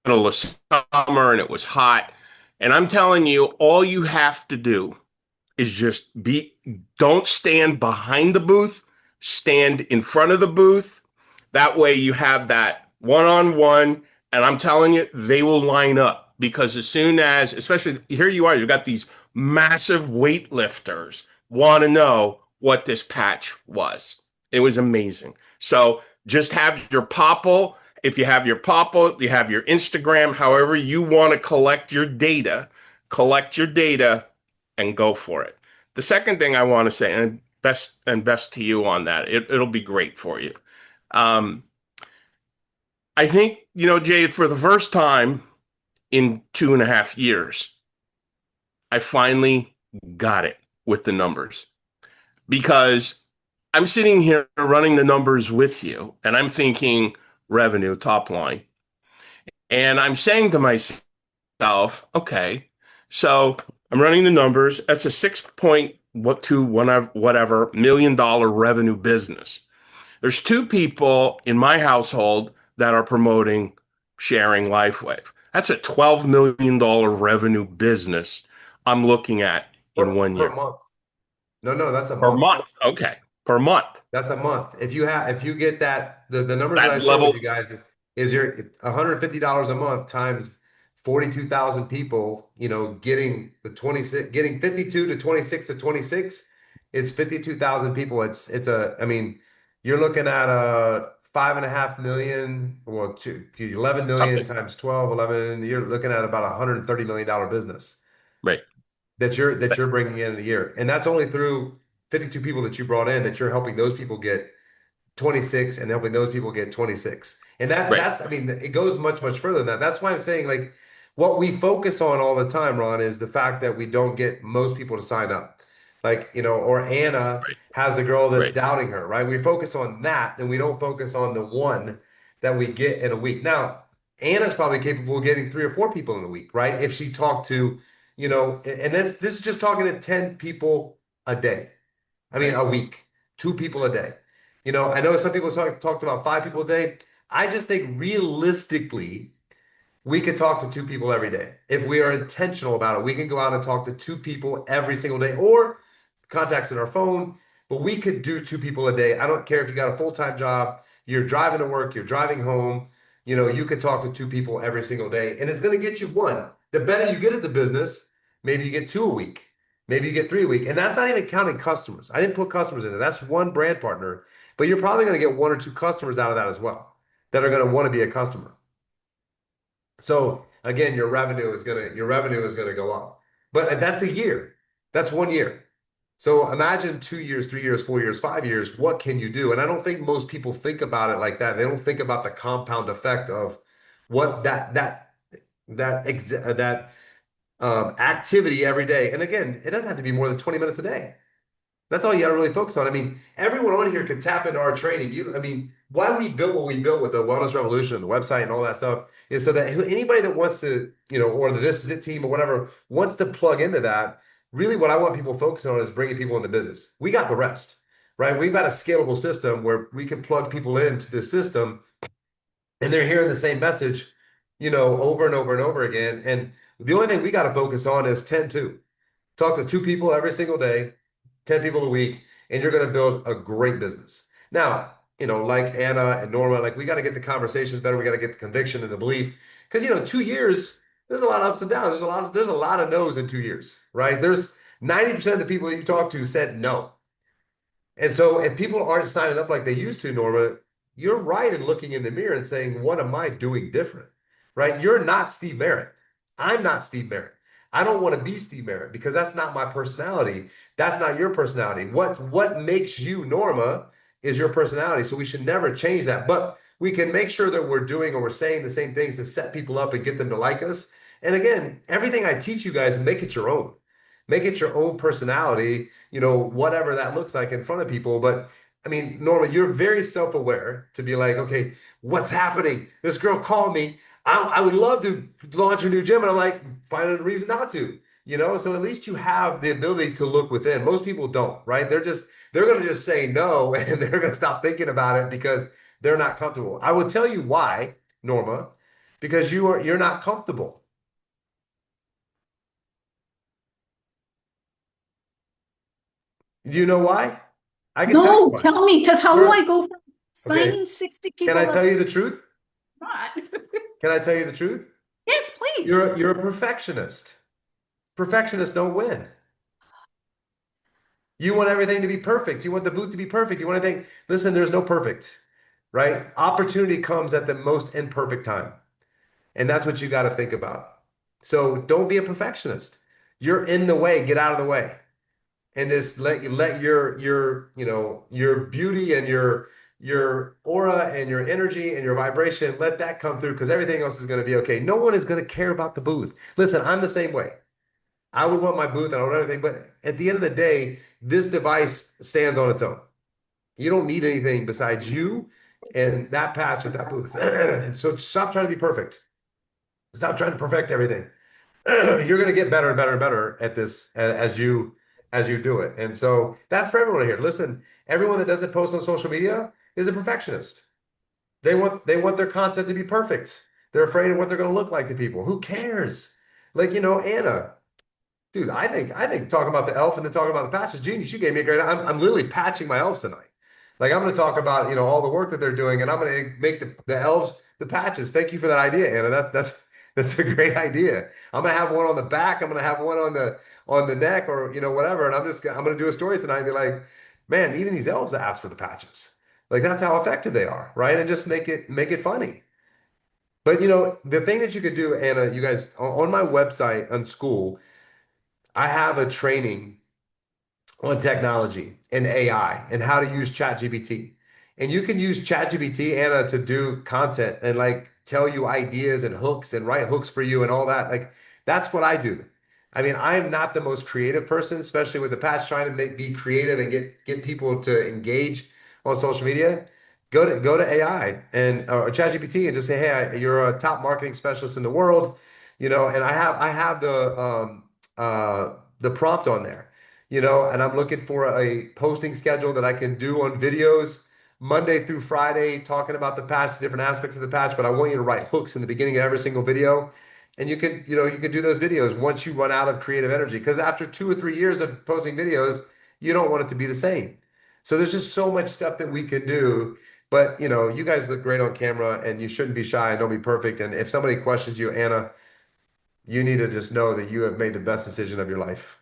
middle of summer and it was hot. And I'm telling you, all you have to do is don't stand behind the booth, stand in front of the booth. That way you have that one-on-one. And I'm telling you, they will line up because as soon as, especially here you are, you've got these massive weightlifters want to know what this patch was. It was amazing. So just have your Popple. If you have your Popple, you have your Instagram, however you want to collect your data and go for it. The second thing I want to say, and best to you on that, it'll be great for you. I think, Jay, for the first time in 2.5 years, I finally got it with the numbers because I'm sitting here running the numbers with you and I'm thinking revenue, top line. And I'm saying to myself, okay, so I'm running the numbers. That's a 6.2 whatever $1 million revenue business. There's two people in my household that are promoting sharing LifeWave. That's a $12 million revenue business I'm looking at in one Per year. month. No, that's a Per month. month. Okay. Per month. That's a month. If you get that, the numbers that I That showed level. you guys is your $150 a month times 42,000 people, getting 52 to 26 to 26, it's 52,000 people. I mean, you're looking at 5.5 million, well, 11 million Something. times 12, 11, you're looking at about $130 million business Right. that you're bringing in a year. And that's only through 52 people that you brought in that you're helping those people get 26 and helping those people get 26. And Right. that's, I mean, it goes much, much further than that. That's why I'm saying, like, what we focus on all the time, Ron, is the fact that we don't get most people to sign up. Like, or Anna Right. has the girl that's Right. doubting her, right? We focus on that and we don't focus on the one that we get in a week. Now, Anna's probably capable of getting 3 or 4 people in a week, right? If she talked to, and this is just talking to 10 people a day. I mean, Right. a week, 2 people a day. I know some people talked about 5 people a day. I just think realistically, we could talk to 2 people every day. If we are intentional about it, we can go out and talk to 2 people every single day or contacts in our phone, but we could do 2 people a day. I don't care if you got a full-time job, you're driving to work, you're driving home, you could talk to 2 people every single day, and it's going to get you one. The better you get at the business, maybe you get 2 a week. Maybe you get 3 a week. And that's not even counting customers. I didn't put customers in there. That's one brand partner, but you're probably going to get 1 or 2 customers out of that as well that are going to want to be a customer. So again, your revenue is gonna go up. But that's a year. That's 1 year. So imagine 2 years, 3 years, 4 years, 5 years. What can you do? And I don't think most people think about it like that. They don't think about the compound effect of what that activity every day. And again, it doesn't have to be more than 20 minutes a day. That's all you got to really focus on. I mean, everyone on here can tap into our training. I mean, why we built what we built with the Wellness Revolution and the website and all that stuff is so that anybody that wants to, or the This Is It team or whatever wants to plug into that. Really, what I want people focusing on is bringing people in the business. We got the rest, right? We've got a scalable system where we can plug people into the system and they're hearing the same message, over and over and over again. And the only thing we got to focus on is 10-2. Talk to 2 people every single day, 10 people a week, and you're going to build a great business. Now, like Anna and Norma, like we got to get the conversations better. We got to get the conviction and the belief. Because, 2 years, there's a lot of ups and downs. There's a lot of no's in 2 years, right? There's 90% of the people you talk to said no. And so if people aren't signing up like they used to, Norma, you're right in looking in the mirror and saying, what am I doing different? Right? You're not Steve Merritt. I'm not Steve Merritt. I don't want to be Steve Merritt because that's not my personality. That's not your personality. What makes you Norma is your personality. So we should never change that. But we can make sure that we're doing or we're saying the same things to set people up and get them to like us. And again, everything I teach you guys, make it your own. Make it your own personality, whatever that looks like in front of people. But I mean, Norma, you're very self-aware to be like, okay, what's happening? This girl called me. I would love to launch a new gym. And I'm like, find a reason not to, So at least you have the ability to look within. Most people don't, right? They're going to just say no and they're going to stop thinking about it because they're not comfortable. I will tell you why, Norma, because you're not comfortable. Do you know why? I can tell you No, why. tell me, because how do I go from Okay. signing 60 Can people I up tell you the truth? to not? Can I tell you the truth? Yes, please. You're a perfectionist. Perfectionists don't win. You want everything to be perfect. You want the booth to be perfect. You want everything. Listen, there's no perfect, right? Opportunity comes at the most imperfect time. And that's what you got to think about. So don't be a perfectionist. You're in the way. Get out of the way. And just let your beauty and your aura and your energy and your vibration, let that come through because everything else is going to be okay. No one is going to care about the booth. Listen, I'm the same way. I would want my booth and I want everything, but at the end of the day, this device stands on its own. You don't need anything besides you and that patch at that booth. And so stop trying to be perfect. Stop trying to perfect everything. You're going to get better and better and better at this as you do it. And so that's for everyone here. Listen, everyone that doesn't post on social media is a perfectionist. They want their content to be perfect. They're afraid of what they're going to look like to people. Who cares? Like, Anna, dude, I think talking about the elf and then talking about the patches, genius. You gave me a great. I'm literally patching my elves tonight. Like I'm going to talk about all the work that they're doing, and I'm going to make the elves the patches. Thank you for that idea, Anna. That's a great idea. I'm going to have one on the back. I'm going to have one on the neck, or whatever. And I'm going to do a story tonight and be like, man, even these elves ask for the patches. Like that's how effective they are, right? And just make it funny. But the thing that you could do, Anna, you guys on my website on school. I have a training on technology and AI and how to use ChatGPT. And you can use ChatGPT, Anna, to do content and like tell you ideas and hooks and write hooks for you and all that. Like that's what I do. I mean, I'm not the most creative person, especially with the patch trying to be creative and get people to engage on social media. Go to AI and or ChatGPT and just say, hey, you're a top marketing specialist in the world, and I have the prompt on there, and I'm looking for a posting schedule that I can do on videos Monday through Friday, talking about the patch, different aspects of the patch. But I want you to write hooks in the beginning of every single video. And you could do those videos once you run out of creative energy. Because after 2 or 3 years of posting videos, you don't want it to be the same. So there's just so much stuff that we could do. But you guys look great on camera and you shouldn't be shy and don't be perfect. And if somebody questions you, Anna, you need to just know that you have made the best decision of your life.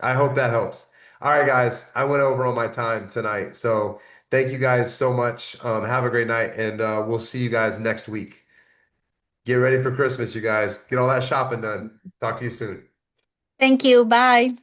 I hope that helps. All right, guys, I went over on my time tonight. So thank you guys so much. Have a great night, and we'll see you guys next week. Get ready for Christmas, you guys. Get all that shopping done. Talk to you soon. Thank you. Bye.